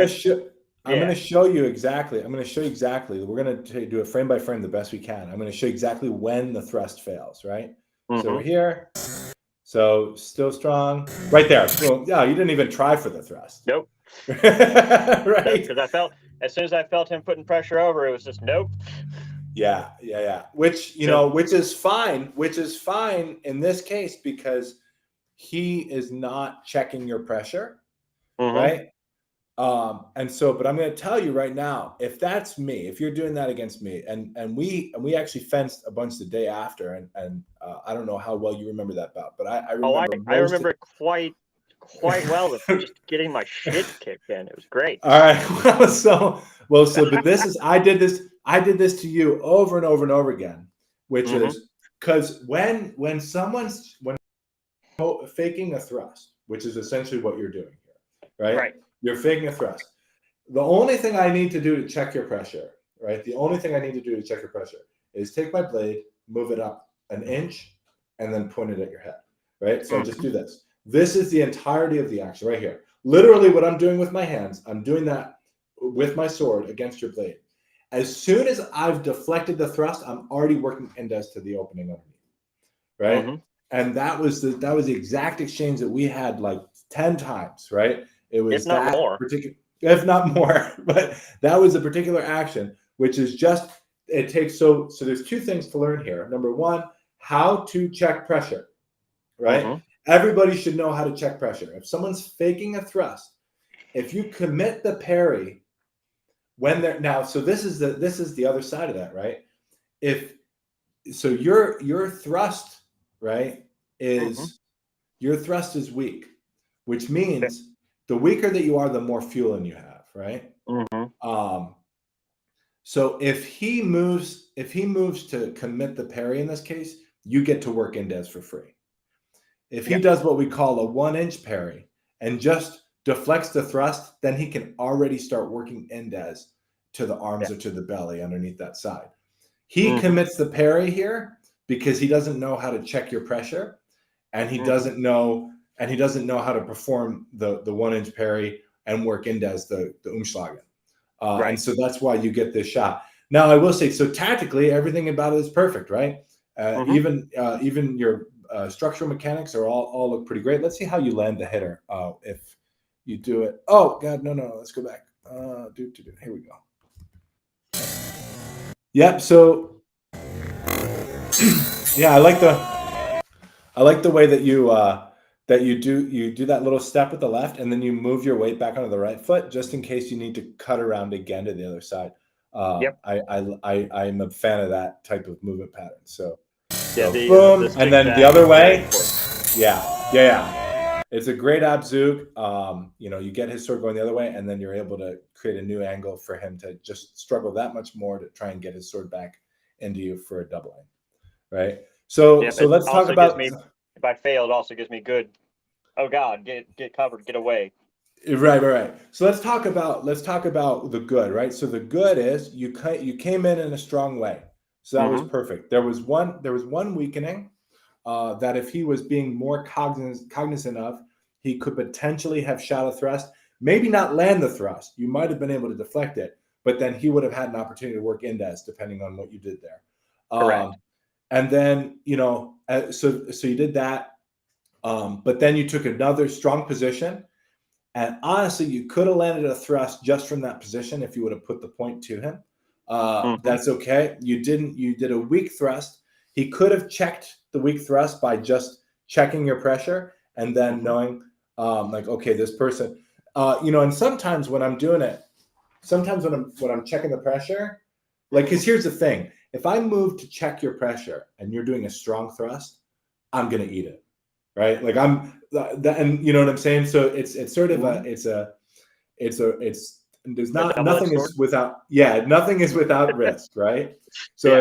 going to show you exactly. We're going to do it frame by frame the best we can. I'm going to show you exactly when the thrust fails, right? So we're here. So still strong. Right there. Well, yeah, you didn't even try for the thrust. Nope. Right? Because I felt, as soon as I felt him putting pressure over, it was just nope. Yeah. Which, which is fine in this case because he is not checking your pressure, right? But I'm going to tell you right now, if that's me, if you're doing that against me, and we actually fenced a bunch the day after, and I don't know how well you remember that bout, but I remember. I remember it quite well with just getting my shit kicked in. It was great. All right. But this is, I did this to you over and over and over again, which is because when someone's faking a thrust, which is essentially what you're doing here, right? Right. You're faking a thrust. The only thing I need to do to check your pressure, right? The only thing I need to do to check your pressure is take my blade, move it up an inch, and then point it at your head, right? So just do this. This is the entirety of the action right here. Literally what I'm doing with my hands, I'm doing that with my sword against your blade. As soon as I've deflected the thrust, I'm already working indes to the opening underneath, right? And that was the exact exchange that we had like 10 times, right? It was if not more, but that was a particular action, which is just, it takes, so there's two things to learn here. Number one, how to check pressure, right? Everybody should know how to check pressure. If someone's faking a thrust, if you commit the parry when they're now, so this is the other side of that, right? Your thrust, right, is your thrust is weak, which means the weaker that you are, the more fueling you have, right? So if he moves to commit the parry in this case, you get to work indes for free. If he does what we call a 1-inch parry and just deflects the thrust, then he can already start working indes to the arms or to the belly underneath that side. He commits the parry here because he doesn't know how to check your pressure, and he doesn't know how to perform the 1-inch parry and work indes the umschlagen. And so that's why you get this shot. Now I will say, so tactically, everything about it is perfect, right? Even your structural mechanics are all look pretty great. Let's see how you land the hitter if you do it. Oh God, no, let's go back. Here we go. Yep. So yeah, I like the way that you do that little step with the left, and then you move your weight back onto the right foot, just in case you need to cut around again to the other side. I'm a fan of that type of movement pattern. So boom, and then the other way. Yeah. It's a great abzug. You get his sword going the other way, and then you're able to create a new angle for him to just struggle that much more to try and get his sword back into you for a doubling, right? So let's talk about. If I fail, it also gives me good. Oh God, get covered, get away. Right. So let's talk about the good, right? So the good is you came in a strong way, so that was perfect. There was one weakening, that if he was being more cognizant of, he could potentially have shot a thrust, maybe not land the thrust. You might have been able to deflect it, but then he would have had an opportunity to work indes depending on what you did there. Correct. And then, so you did that, but then you took another strong position. And honestly, you could have landed a thrust just from that position if you would have put the point to him. That's okay. You didn't. You did a weak thrust. He could have checked the weak thrust by just checking your pressure and then knowing, like, okay, this person, and sometimes when I'm doing it, sometimes when I'm checking the pressure, like, because here's the thing: if I move to check your pressure and you're doing a strong thrust, I'm gonna eat it, right? Like and you know what I'm saying. So it's sort of nothing is without risk, right? So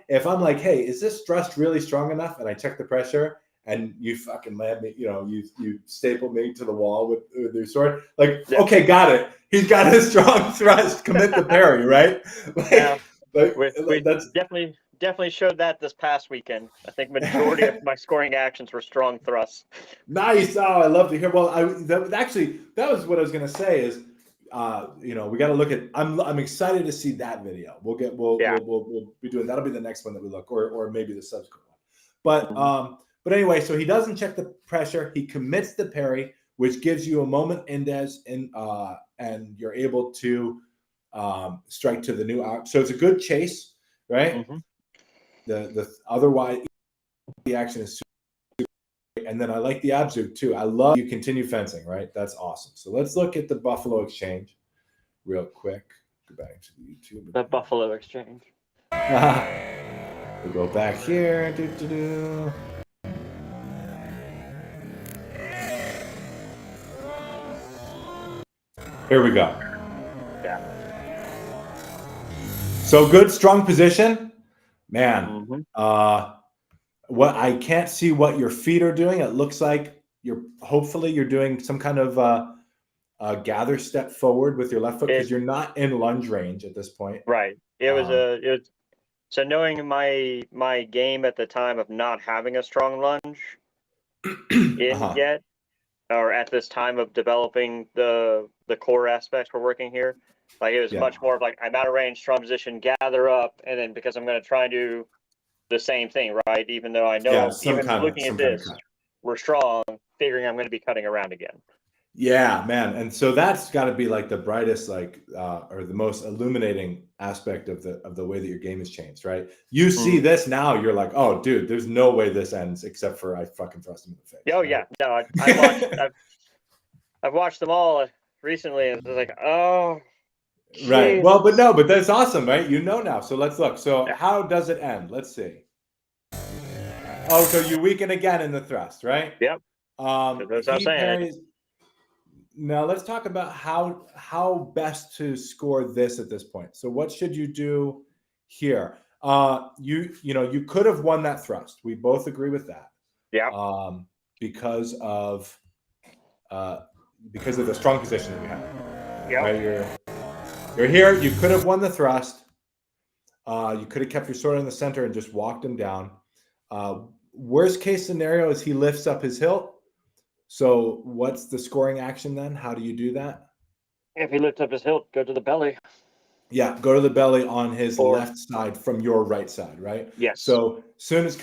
if I'm like, hey, is this thrust really strong enough? And I check the pressure and you fucking land me, you staple me to the wall with your sword. Like, okay, got it. He's got a strong thrust. Commit the parry, right? We definitely showed that this past weekend. I think majority of my scoring actions were strong thrusts. Nice. Oh, I love to hear. Well, that was what I was gonna say is, we got to look at. I'm excited to see that video. We'll be doing. That'll be the next one that we look, or maybe the subsequent one. But anyway, so he doesn't check the pressure. He commits the parry, which gives you a moment indes, and you're able to strike to the new arm. So it's a good chase, right? The otherwise the action is super great. And then I like the abzu too. I love you continue fencing, right? That's awesome. So let's look at the Buffalo Exchange real quick. Go back to the YouTube. The Buffalo Exchange. We'll go back here. Here we go. Yeah. So good, strong position. Man, what I can't see what your feet are doing. It looks like hopefully you're doing some kind of a gather step forward with your left foot because you're not in lunge range at this point. Right. It was so knowing my game at the time of not having a strong lunge yet, or at this time of developing the core aspects we're working here. Like it was much more of like I'm out of range, strong position, gather up, and then because I'm going to try and do the same thing, right? Even though I know looking at this, we're strong, figuring I'm going to be cutting around again. Yeah, man, and so that's got to be like the brightest, or the most illuminating aspect of the way that your game has changed, right? You see this now, you're like, oh, dude, there's no way this ends except for I fucking thrust him in the face. Oh, right? Yeah, no, I've watched them all recently, and it's like, oh. Right. Well, but that's awesome, right? You know now. So let's look. So how does it end? Let's see. Oh, so you weaken again in the thrust, right? Yep. That's what I'm saying. Now let's talk about how best to score this at this point. So what should you do here? You could have won that thrust. We both agree with that. Yeah. Because of the strong position that we have. Yeah. Right? You're here. You could have won the thrust. You could have kept your sword in the center and just walked him down. Worst case scenario is he lifts up his hilt. So what's the scoring action then? How do you do that? If he lifts up his hilt, go to the belly. Yeah, go to the belly on his left side from your right side, right? Yes. So soon as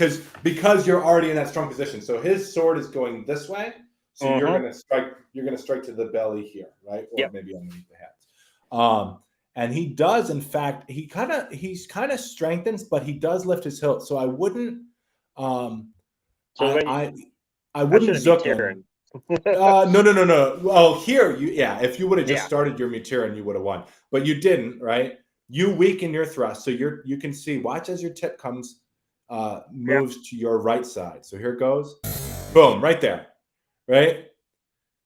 because you're already in that strong position. So his sword is going this way. So you're gonna strike to the belly here, right? Or maybe underneath the head. And he does, in fact, he's kind of strengthens, but he does lift his hilt. So I wouldn't I wouldn't zook him. No. Well, here if you would have just started your Muturin, you would have won. But you didn't, right? You weaken your thrust. So you can see, watch as your tip moves to your right side. So here it goes. Boom, right there. Right?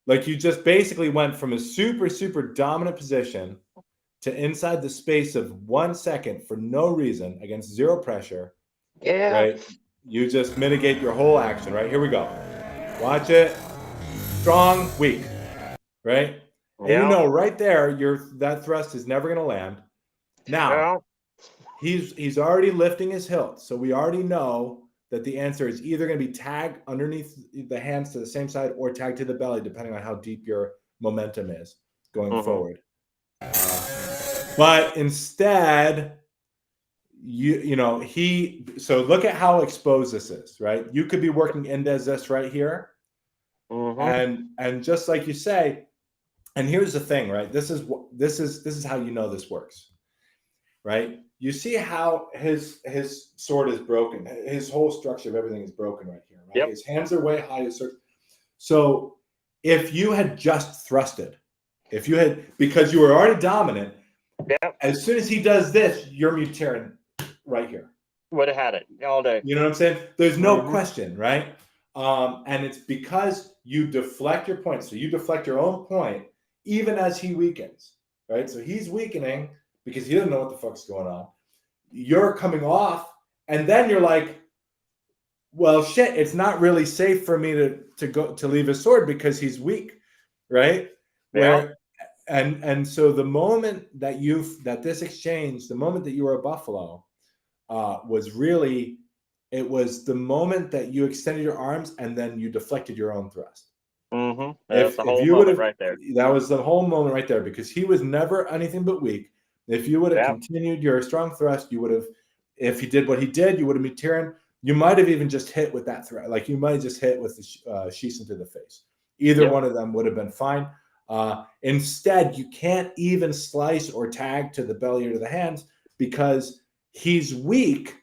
Like you just basically went from a super, super dominant position to inside the space of 1 second for no reason against zero pressure. Yeah. Right? You just mitigate your whole action, right? Here we go. Watch it. Strong, weak. Right? And you know right there, that thrust is never going to land. Now, he's already lifting his hilt. So we already know that the answer is either going to be tag underneath the hands to the same side or tag to the belly, depending on how deep your momentum is going forward. But instead, so look at how exposed this is, right? You could be working indes this right here. And just like you say, and here's the thing, right? This is how you know this works, right? You see how his sword is broken. His whole structure of everything is broken right here, right? Yep. His hands are way high. So if you had just thrusted, because you were already dominant, as soon as he does this, you're Muterin right here. Would have had it all day. You know what I'm saying? There's no question, right? And it's because you deflect your point. So you deflect your own point, even as he weakens, right? So he's weakening because he doesn't know what the fuck's going on. You're coming off, and then you're like, well, shit, it's not really safe for me to leave his sword because he's weak, right? Yeah. And so the moment that this exchange, the moment that you were a buffalo, was really, it was the moment that you extended your arms and then you deflected your own thrust. That's the whole moment right there. That was the whole moment right there, because he was never anything but weak. If you would have continued your strong thrust, you would have, if he did what he did, you would have been Tyrion. You might have even just hit with that thrust. Like you might have just hit with the sheath into the face. Either one of them would have been fine. Instead, you can't even slice or tag to the belly or to the hands because he's weak.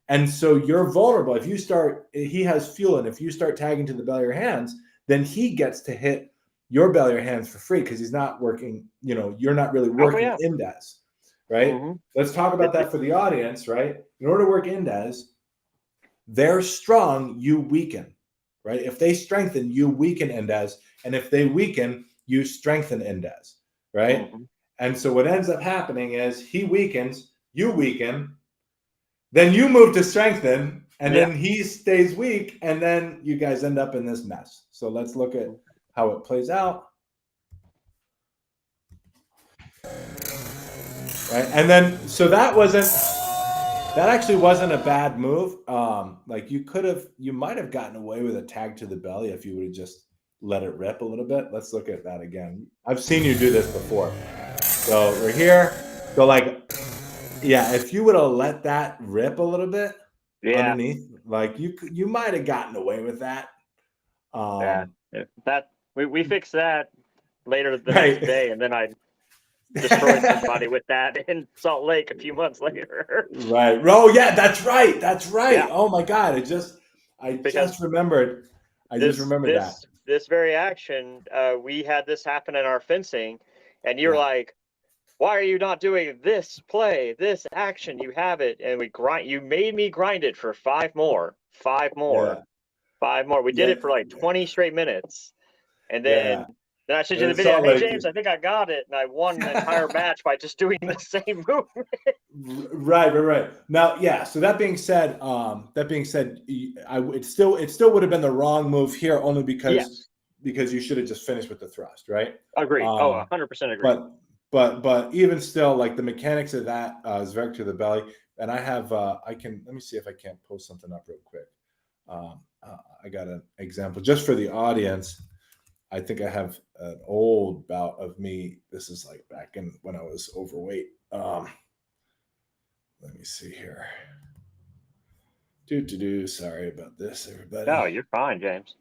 And so you're vulnerable. He has fuel. And if you start tagging to the belly or hands, then he gets to hit your belly or hands for free because he's not working, you're not really working indes, right? Let's talk about that for the audience, right? In order to work indes, they're strong, you weaken, right? If they strengthen, you weaken indes. And if they weaken, you strengthen indes, right? And so what ends up happening is he weakens, you weaken, then you move to strengthen, and then he stays weak, and then you guys end up in this mess. So let's look at how it plays out. Right, and then so that actually wasn't a bad move. Like you might have gotten away with a tag to the belly if you would have just let it rip a little bit. Let's look at that again. I've seen you do this before. So we're here. So if you would have let that rip a little bit underneath, like you might have gotten away with that. We fixed that later the next day, and then I destroyed somebody with that in Salt Lake a few months later. Right. Oh yeah, that's right. Yeah. Oh my God, I just remembered. I just remembered that. This very action, we had this happen in our fencing, and you're like, why are you not doing this play, this action? You have it. And you made me grind it for 5 more. We did it for like 20 straight minutes. And then I sent you the video. Hey, James, I think I got it. And I won an entire match by just doing the same movement. Right. Now, so that being said, it still would have been the wrong move here only because you should have just finished with the thrust, right? Agree. 100% agree. But even still, like the mechanics of that is vector to the belly. And I have, let me see if I can't post something up real quick. I got an example just for the audience. I think I have an old bout of me. This is like back in when I was overweight. Let me see here. Sorry about this, everybody. No, you're fine, James.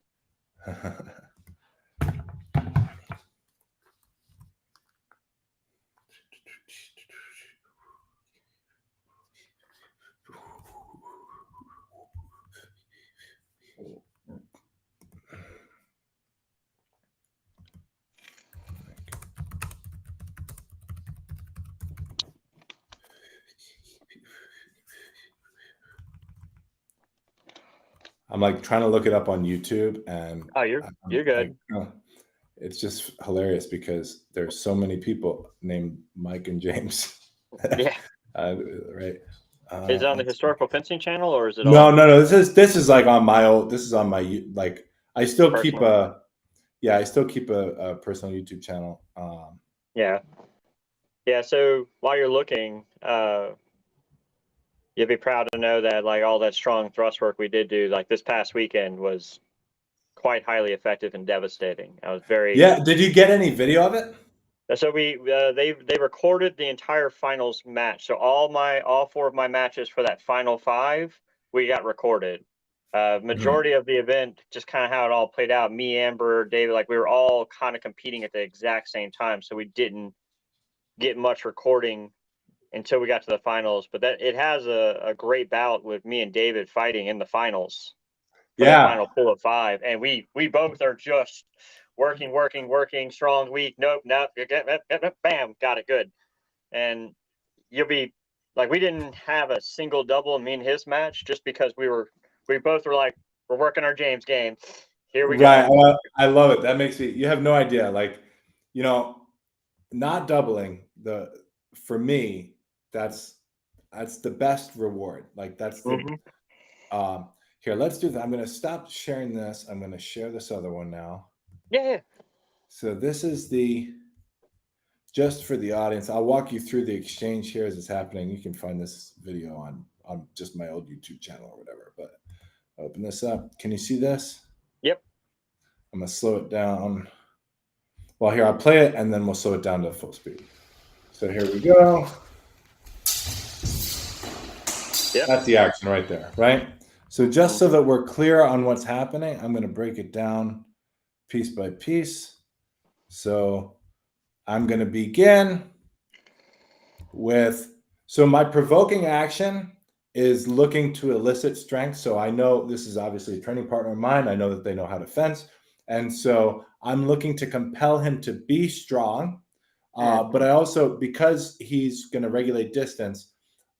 I'm like trying to look it up on YouTube, and you're good. It's just hilarious because there's so many people named Mike and James. Yeah. Right. Is it on the Historical Fencing channel, or is it? No. This is like on my old. This is on my like. I still keep a personal YouTube channel. Yeah. So while you're looking, you'll be proud to know that like all that strong thrust work we did do like this past weekend was quite highly effective and devastating. I was very Did you get any video of it? So they recorded the entire finals match. So all 4 of my matches for that final 5 we got recorded. Majority of the event, just kind of how it all played out. Me, Amber, David, like we were all kind of competing at the exact same time, so we didn't get much recording until we got to the finals. But that it has a great bout with me and David fighting in the finals. For the final pool of 5, and we both are just working, strong, weak, nope, bam, got it, good. And you'll be like, we didn't have a single double in me and his match just because we both were like, we're working our James game. Here we go. I love it. That makes me, you have no idea. Like, you know, not doubling for me, that's the best reward. Like that's the, here, let's do that. I'm going to stop sharing this. I'm going to share this other one now. Yeah. So this is just for the audience. I'll walk you through the exchange here as it's happening. You can find this video on just my old YouTube channel or whatever, but open this up. Can you see this? Yep. I'm going to slow it down. Well, here, I'll play it and then we'll slow it down to full speed. So here we go. Yep. That's the action right there, right? So just so that we're clear on what's happening, I'm going to break it down piece by piece. So I'm going to begin with, so my provoking action is looking to elicit strength. So I know this is obviously a training partner of mine. I know that they know how to fence. And so I'm looking to compel him to be strong. But I also, because he's going to regulate distance,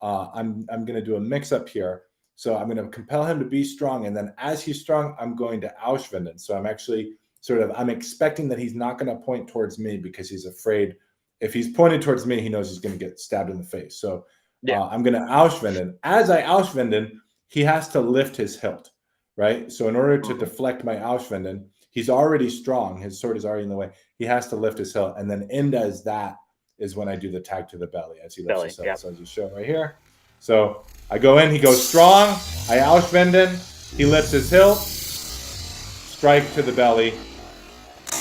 I'm going to do a mix up here. So I'm going to compel him to be strong. And then as he's strong, I'm going to auswenden. So I'm actually I'm expecting that he's not going to point towards me because he's afraid. If he's pointed towards me, he knows he's going to get stabbed in the face. So I'm going to auswenden. As I auswenden, he has to lift his hilt, right? So in order to deflect my auswenden, he's already strong. His sword is already in the way. He has to lift his hilt. And then end as that is when I do the tag to the belly as he lifts his hilt. So as you show right here. So I go in, he goes strong, I auswenden, he lifts his hilt, strike to the belly,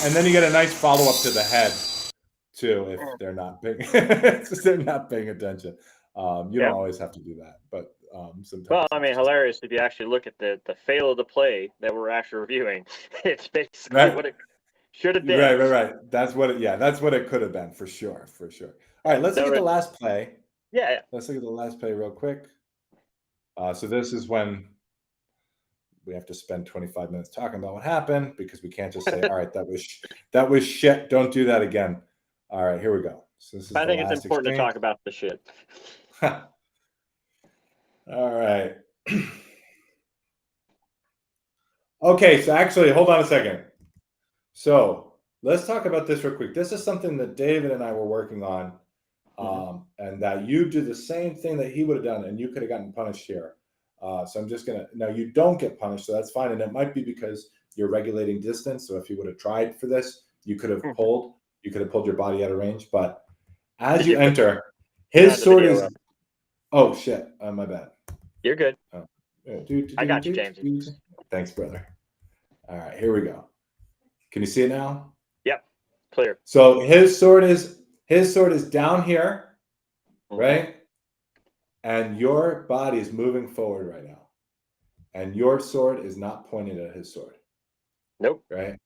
and then you get a nice follow-up to the head, too, if they're not paying attention. You don't always have to do that, but sometimes. Well, I mean, hilarious if you actually look at the fail of the play that we're actually reviewing. It's basically what it should have been. Right. That's what it could have been, for sure. All right, let's look at the last play. Yeah. Let's look at the last play real quick. So this is when we have to spend 25 minutes talking about what happened because we can't just say, all right, that was shit. Don't do that again. All right, here we go. So this is I think it's important to talk about the shit. All right. Okay, so actually, hold on a second. So let's talk about this real quick. This is something that David and I were working on. And that you do the same thing that he would have done and you could have gotten punished here. So I'm just gonna, now you don't get punished, so that's fine. And it might be because you're regulating distance. So if you would have tried for this, you could have pulled your body out of range. But as you enter, his sword is, oh shit, my bad. You're good. I got you, James. Thanks, brother. All right, here we go. Can you see it now? Yep, clear. So his sword is down here, right? And your body is moving forward right now. And your sword is not pointed at his sword. Nope. Right?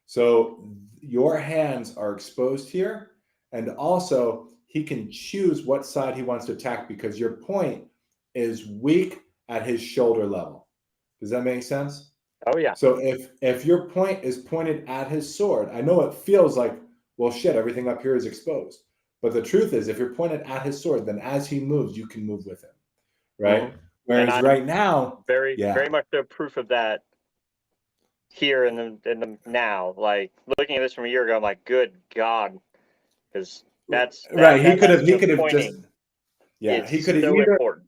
So your hands are exposed here. And also, he can choose what side he wants to attack because your point is weak at his shoulder level. Does that make sense? Oh, yeah. So if your point is pointed at his sword, I know it feels like, well, shit, everything up here is exposed. But the truth is, if you're pointed at his sword, then as he moves, you can move with him, right? Whereas right now, very much the proof of that here in the now. Like looking at this from a year ago, I'm like, good God, because that's right. He could have just he could have important.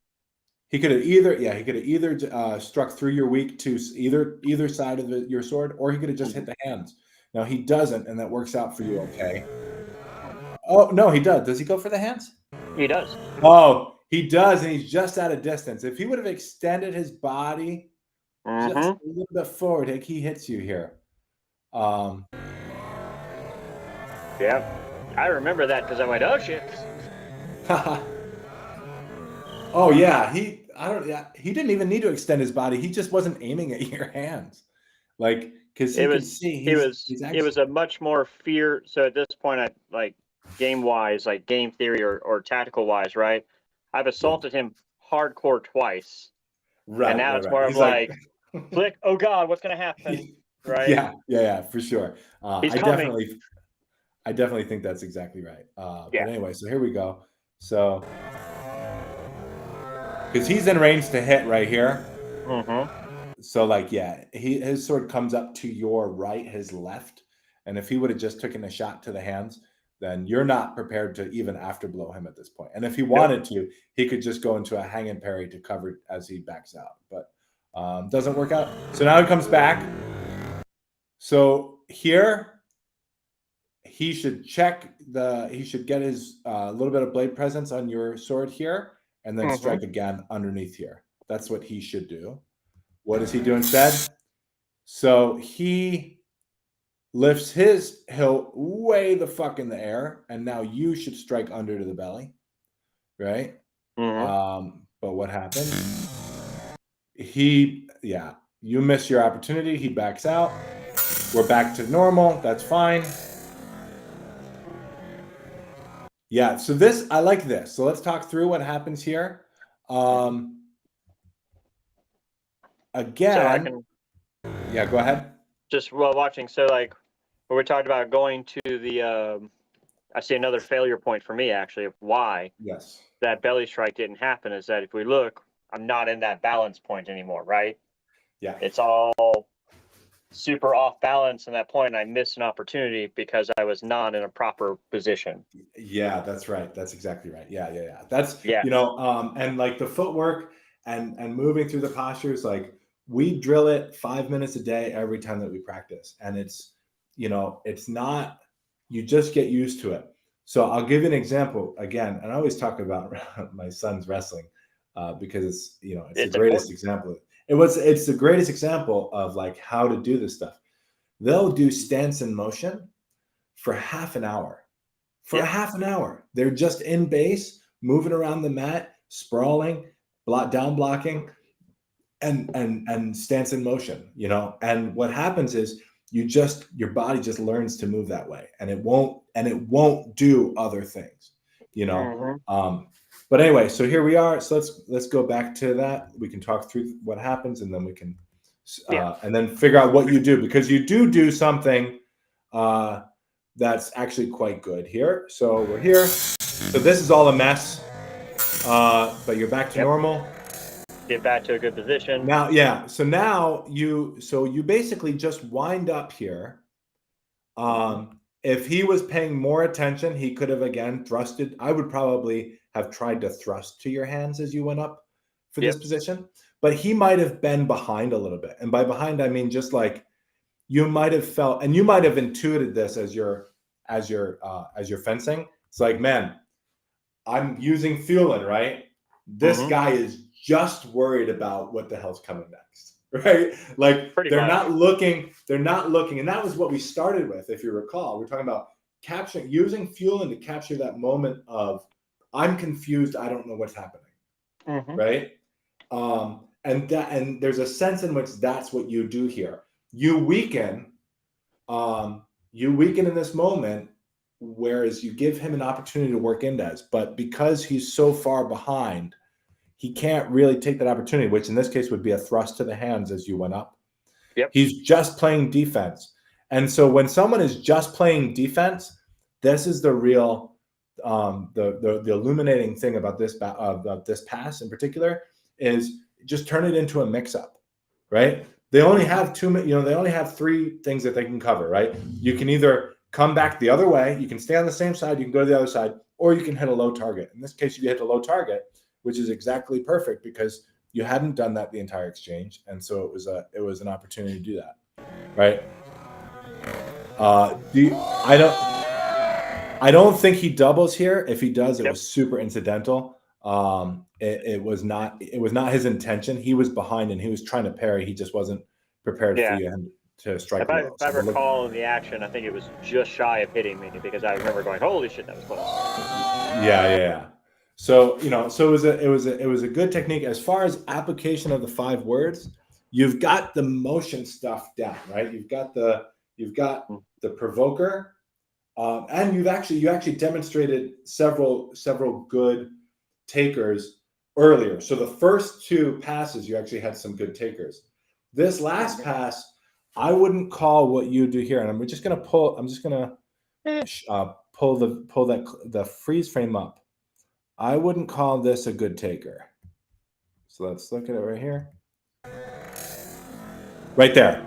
He could have either struck through your weak to either side of your sword, or he could have just hit the hands. Now he doesn't, and that works out for you, okay? Oh no, he does. Does he go for the hands? He does. Oh, He does, and he's just out of distance. If he would have extended his body just a little bit forward, like he hits you here. Yeah, I remember that because I went, oh shit. Oh yeah, he didn't even need to extend his body. He just wasn't aiming at your hands, like because he could see. It was a much more fear. So at this point, I like game wise, like game theory or tactical wise, right? I've assaulted him hardcore twice, right? And now right, it's right. more He's of like, flick. Oh God, what's gonna happen? Right? Yeah, for sure. He's I coming. definitely think that's exactly right. Yeah. But anyway, so here we go. So, because he's in range to hit right here. So like, yeah, his sword comes up to your right, his left. And if he would have just taken a shot to the hands, then you're not prepared to even afterblow him at this point. And if he wanted to, he could just go into a hang and parry to cover as he backs out. But doesn't work out. So now he comes back. So here, he should he should get his little bit of blade presence on your sword here, and then strike again underneath here. That's what he should do. What does he do instead? So he lifts his hilt way the fuck in the air, and now you should strike under to the belly, right? But what happened? You miss your opportunity. He backs out. We're back to normal. That's fine. Yeah, so I like this. So let's talk through what happens here. Again, yeah, go ahead. Just while watching, so like when we talked about going to the, I see another failure point for me actually of why that belly strike didn't happen is that if we look, I'm not in that balance point anymore, right? Yeah. It's all super off balance in that point, and I missed an opportunity because I was not in a proper position. Yeah, that's right. That's exactly right. Yeah. That's and like the footwork and moving through the postures, like we drill it 5 minutes a day every time that we practice, and it's not, you just get used to it. So I'll give you an example again, and I always talk about my son's wrestling because it's the greatest example. It's the greatest example of like how to do this stuff. They'll do stance and motion for half an hour. For half an hour, they're just in base, moving around the mat, sprawling, down blocking, and stance in motion. And what happens is your body just learns to move that way, and it won't do other things. But anyway, so here we are. So let's go back to that. We can talk through what happens, and then we can and then figure out what you do, because you do something that's actually quite good here. So we're here. So this is all a mess, but you're back to normal. Get back to a good position. Now, yeah. So now you basically just wind up here. If he was paying more attention, he could have again thrusted. I would probably have tried to thrust to your hands as you went up for this position, but he might have been behind a little bit. And by behind, I mean just like you might have felt, and you might have intuited this as you're fencing. It's like, man, I'm using feeling, right? This guy is just worried about what the hell's coming next, right? Like they're not looking, and that was what we started with. If you recall, we're talking about using feeling to capture that moment of I'm confused, I don't know what's happening, right? And there's a sense in which that's what you do here. You weaken in this moment, whereas you give him an opportunity to work indes. But because he's so far behind, he can't really take that opportunity, which in this case would be a thrust to the hands as you went up. He's just playing defense. And so when someone is just playing defense, this is the real the illuminating thing about this pass in particular is just turn it into a mix-up, right? They only have they only have three things that they can cover, right? You can either come back the other way, you can stay on the same side, you can go to the other side, or you can hit a low target. In this case, you hit a low target, which is exactly perfect because you hadn't done that the entire exchange, and so it was an opportunity to do that, right? I don't think he doubles here. If he does, it was super incidental. It was not his intention. He was behind and he was trying to parry. He just wasn't prepared for you to strike low. If I recall in the action, I think it was just shy of hitting me because I remember going, "Holy shit, that was close." Yeah. So it was a good technique as far as application of the 5 words. You've got the motion stuff down, right? You've got the provoker, and you actually demonstrated several good takers earlier. So the first 2 passes, you actually had some good takers. This last pass, I wouldn't call what you do here, and I'm just gonna pull the freeze frame up. I wouldn't call this a good taker. So let's look at it right here. Right there.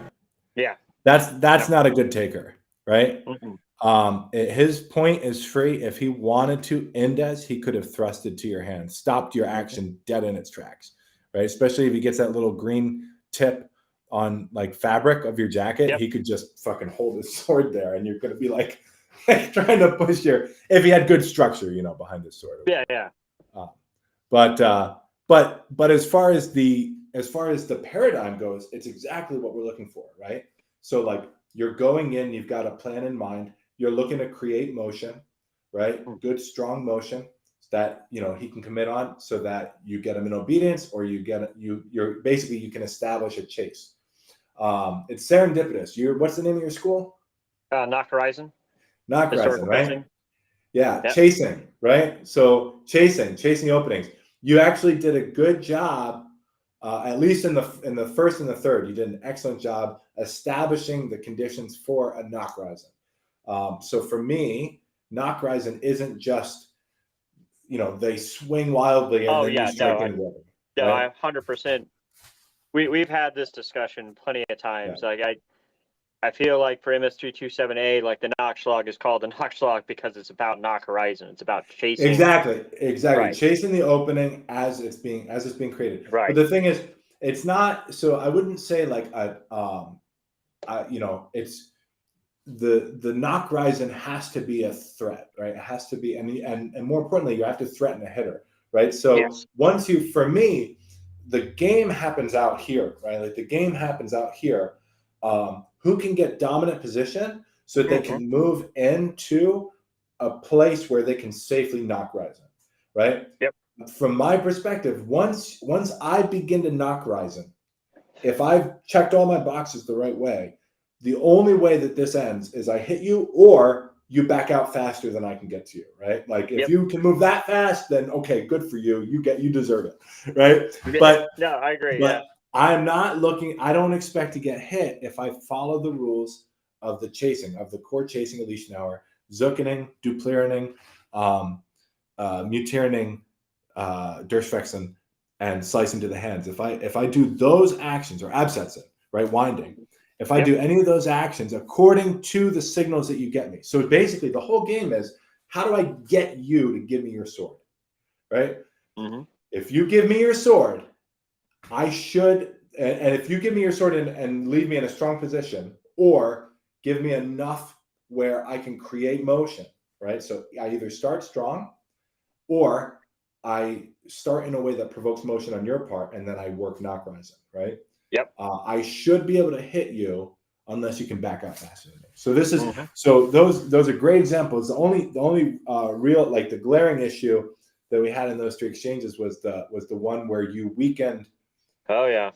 Yeah. That's not a good taker, right? Mm-hmm. His point is free. If he wanted to indes, he could have thrusted to your hand, stopped your action dead in its tracks, right? Especially if he gets that little green tip on like fabric of your jacket, he could just fucking hold his sword there, and you're gonna be like trying to push if he had good structure, behind his sword. Yeah. But as far as the paradigm goes, it's exactly what we're looking for, right? So like you're going in, you've got a plan in mind. You're looking to create motion, right? Good, strong motion that he can commit on, so that you get him in obedience, or you can establish a chase. It's serendipitous. What's the name of your school? Knock Horizon. Knock Horizon, right? Fencing. Yeah, yep. Chasing, right? So chasing openings. You actually did a good job, at least in the first and the third. You did an excellent job establishing the conditions for a knock rising. So for me, knock rising isn't just they swing wildly and then you strike into them. No, right? 100%. We've had this discussion plenty of times. Yeah. Like I feel like for MS327A, like the Knockschlag is called the Knockschlag because it's about Knock Horizon. It's about chasing. Exactly. Right. Chasing the opening as it's being created. Right. But the thing is, it's not. So I wouldn't say like it's the Knock Horizon has to be a threat, right? It has to be, and more importantly, you have to threaten a hitter, right? So once for me, the game happens out here, right? Like the game happens out here. Who can get dominant position so that they can move into a place where they can safely knock rising, right? Yep. From my perspective, once I begin to knock rising, if I've checked all my boxes the right way, the only way that this ends is I hit you or you back out faster than I can get to you, right? Like if you can move that fast, then okay, good for you. You deserve it, right? But no, I agree. But I'm not looking. I don't expect to get hit if I follow the rules of the chasing, of the core chasing of Leichenauer, Zuckening, Dupleraning, Mutierning, Durchfexen, and slicing to the hands. If I do those actions, or Absetzen, right, winding, if I do any of those actions according to the signals that you get me. So basically the whole game is, how do I get you to give me your sword, right? Mm-hmm. If you give me your sword, I should, and if you give me your sword and leave me in a strong position, or give me enough where I can create motion, right? So I either start strong, or I start in a way that provokes motion on your part, and then I work knock rising, right? Yep. I should be able to hit you unless you can back out faster than me. So this is so those are great examples. The only real, like, the glaring issue that we had in those 3 exchanges was the one where you weakened. Oh yeah.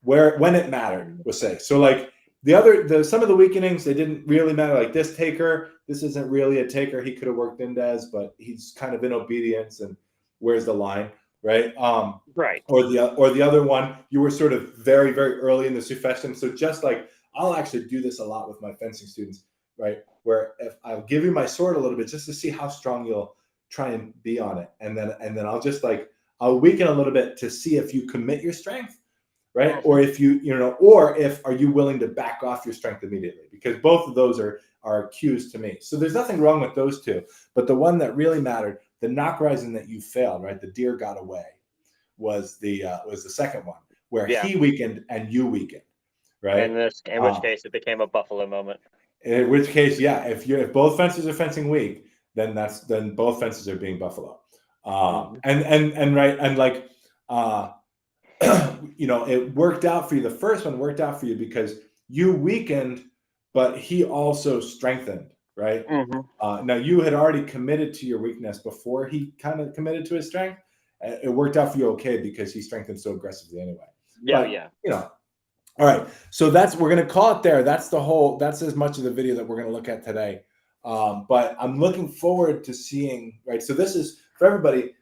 When it mattered, we'll say. So like some of the weakenings, they didn't really matter. Like this taker, this isn't really a taker. He could have worked indes, but he's kind of in obedience, and where's the line, right? Right. Or the other one, you were sort of very, very early in the suggestion. So just like, I'll actually do this a lot with my fencing students, right? Where if I'll give you my sword a little bit just to see how strong you'll try and be on it, and then I'll just I'll weaken a little bit to see if you commit your strength, right? Or if are you willing to back off your strength immediately? Because both of those are cues to me. So there's nothing wrong with those 2, but the one that really mattered, the knock rising that you failed, right? The deer got away, was the second one, where he weakened and you weakened, right? In which case it became a buffalo moment. In which case, if both fences are fencing weak, then both fences are being buffalo. And like you know, it worked out for you. The first one worked out for you because you weakened, but he also strengthened, right? Now you had already committed to your weakness before he kind of committed to his strength. It worked out for you okay because he strengthened so aggressively anyway. Yeah, but, you know, all right. So we're going to call it there. That's as much of the video that we're going to look at today. But I'm looking forward to seeing, right? So this is for everybody.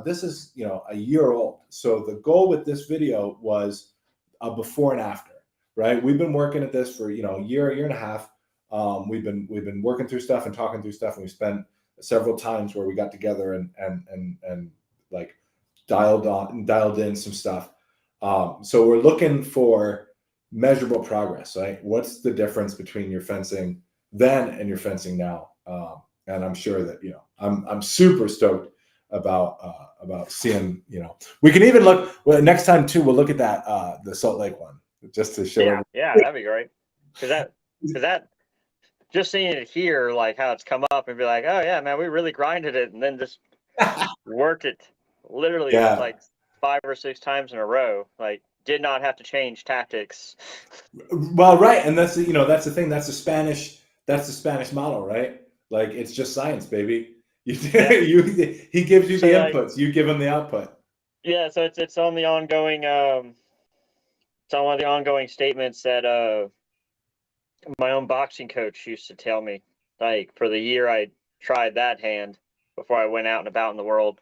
This is, you know, a year old. So the goal with this video was a before and after, right? We've been working at this for, you know, a year and a half. We've been working through stuff and talking through stuff, and we spent several times where we got together and like dialed in some stuff. So we're looking for measurable progress, right? What's the difference between your fencing then and your fencing now? And I'm sure that, you know, I'm super stoked about seeing, you know, we can even look, well, next time too, we'll look at that, the Salt Lake one, just to show. Yeah, that'd be great. Cause that just seeing it here, like how it's come up and be like, oh yeah, man, we really grinded it and then just worked it literally like 5 or 6 times in a row. Like, did not have to change tactics. Well, right. And that's, you know, that's the thing. That's the Spanish model, right? Like, it's just science, baby. He gives you the inputs, you give him the output. Yeah. So it's on the ongoing, it's on one of the ongoing statements that, my own boxing coach used to tell me, like, for the year I tried that hand before I went out and about in the world.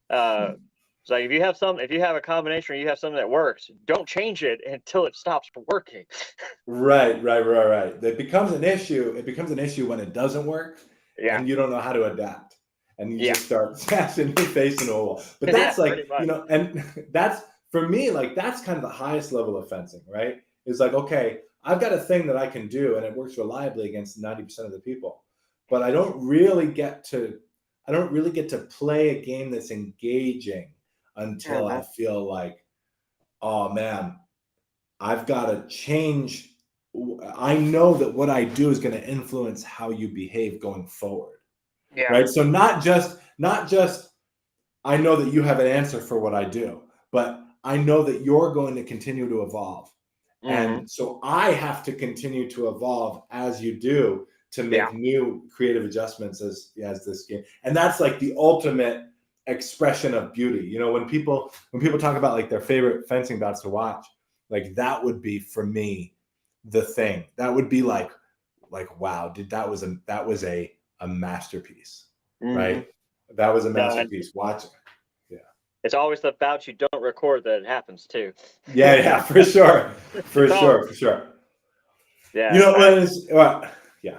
It's like, if you have a combination or you have something that works, don't change it until it stops working. Right. It becomes an issue. It becomes an issue when it doesn't work, and you don't know how to adapt, and you just start smashing your face in a wall. But that's like, you know, and that's, for me, like, that's kind of the highest level of fencing, right? It's like, okay, I've got a thing that I can do, and it works reliably against 90% of the people, but I don't really get to play a game that's engaging until I feel like, oh man, I've got to change. I know that what I do is going to influence how you behave going forward. Yeah. Right. So not just I know that you have an answer for what I do, but I know that you're going to continue to evolve. And so I have to continue to evolve as you do to make new creative adjustments as this game. And that's like the ultimate expression of beauty. You know, when people talk about like their favorite fencing bouts to watch, like, that would be, for me, the thing. That would be like wow, dude, that was a masterpiece. Right? That was a masterpiece. Watch it. It's always the bouts you don't record that it happens too. Yeah, for sure. For sure. Yeah. You know what is, yeah.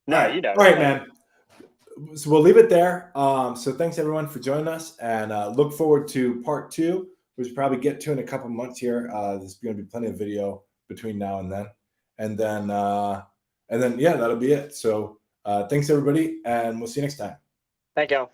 No, right. You know. All right, man. So we'll leave it there. So thanks everyone for joining us, and look forward to part 2, which we'll probably get to in a couple months here. There's going to be plenty of video between now and then. And then yeah, that'll be it. So thanks everybody, and we'll see you next time. Thank you.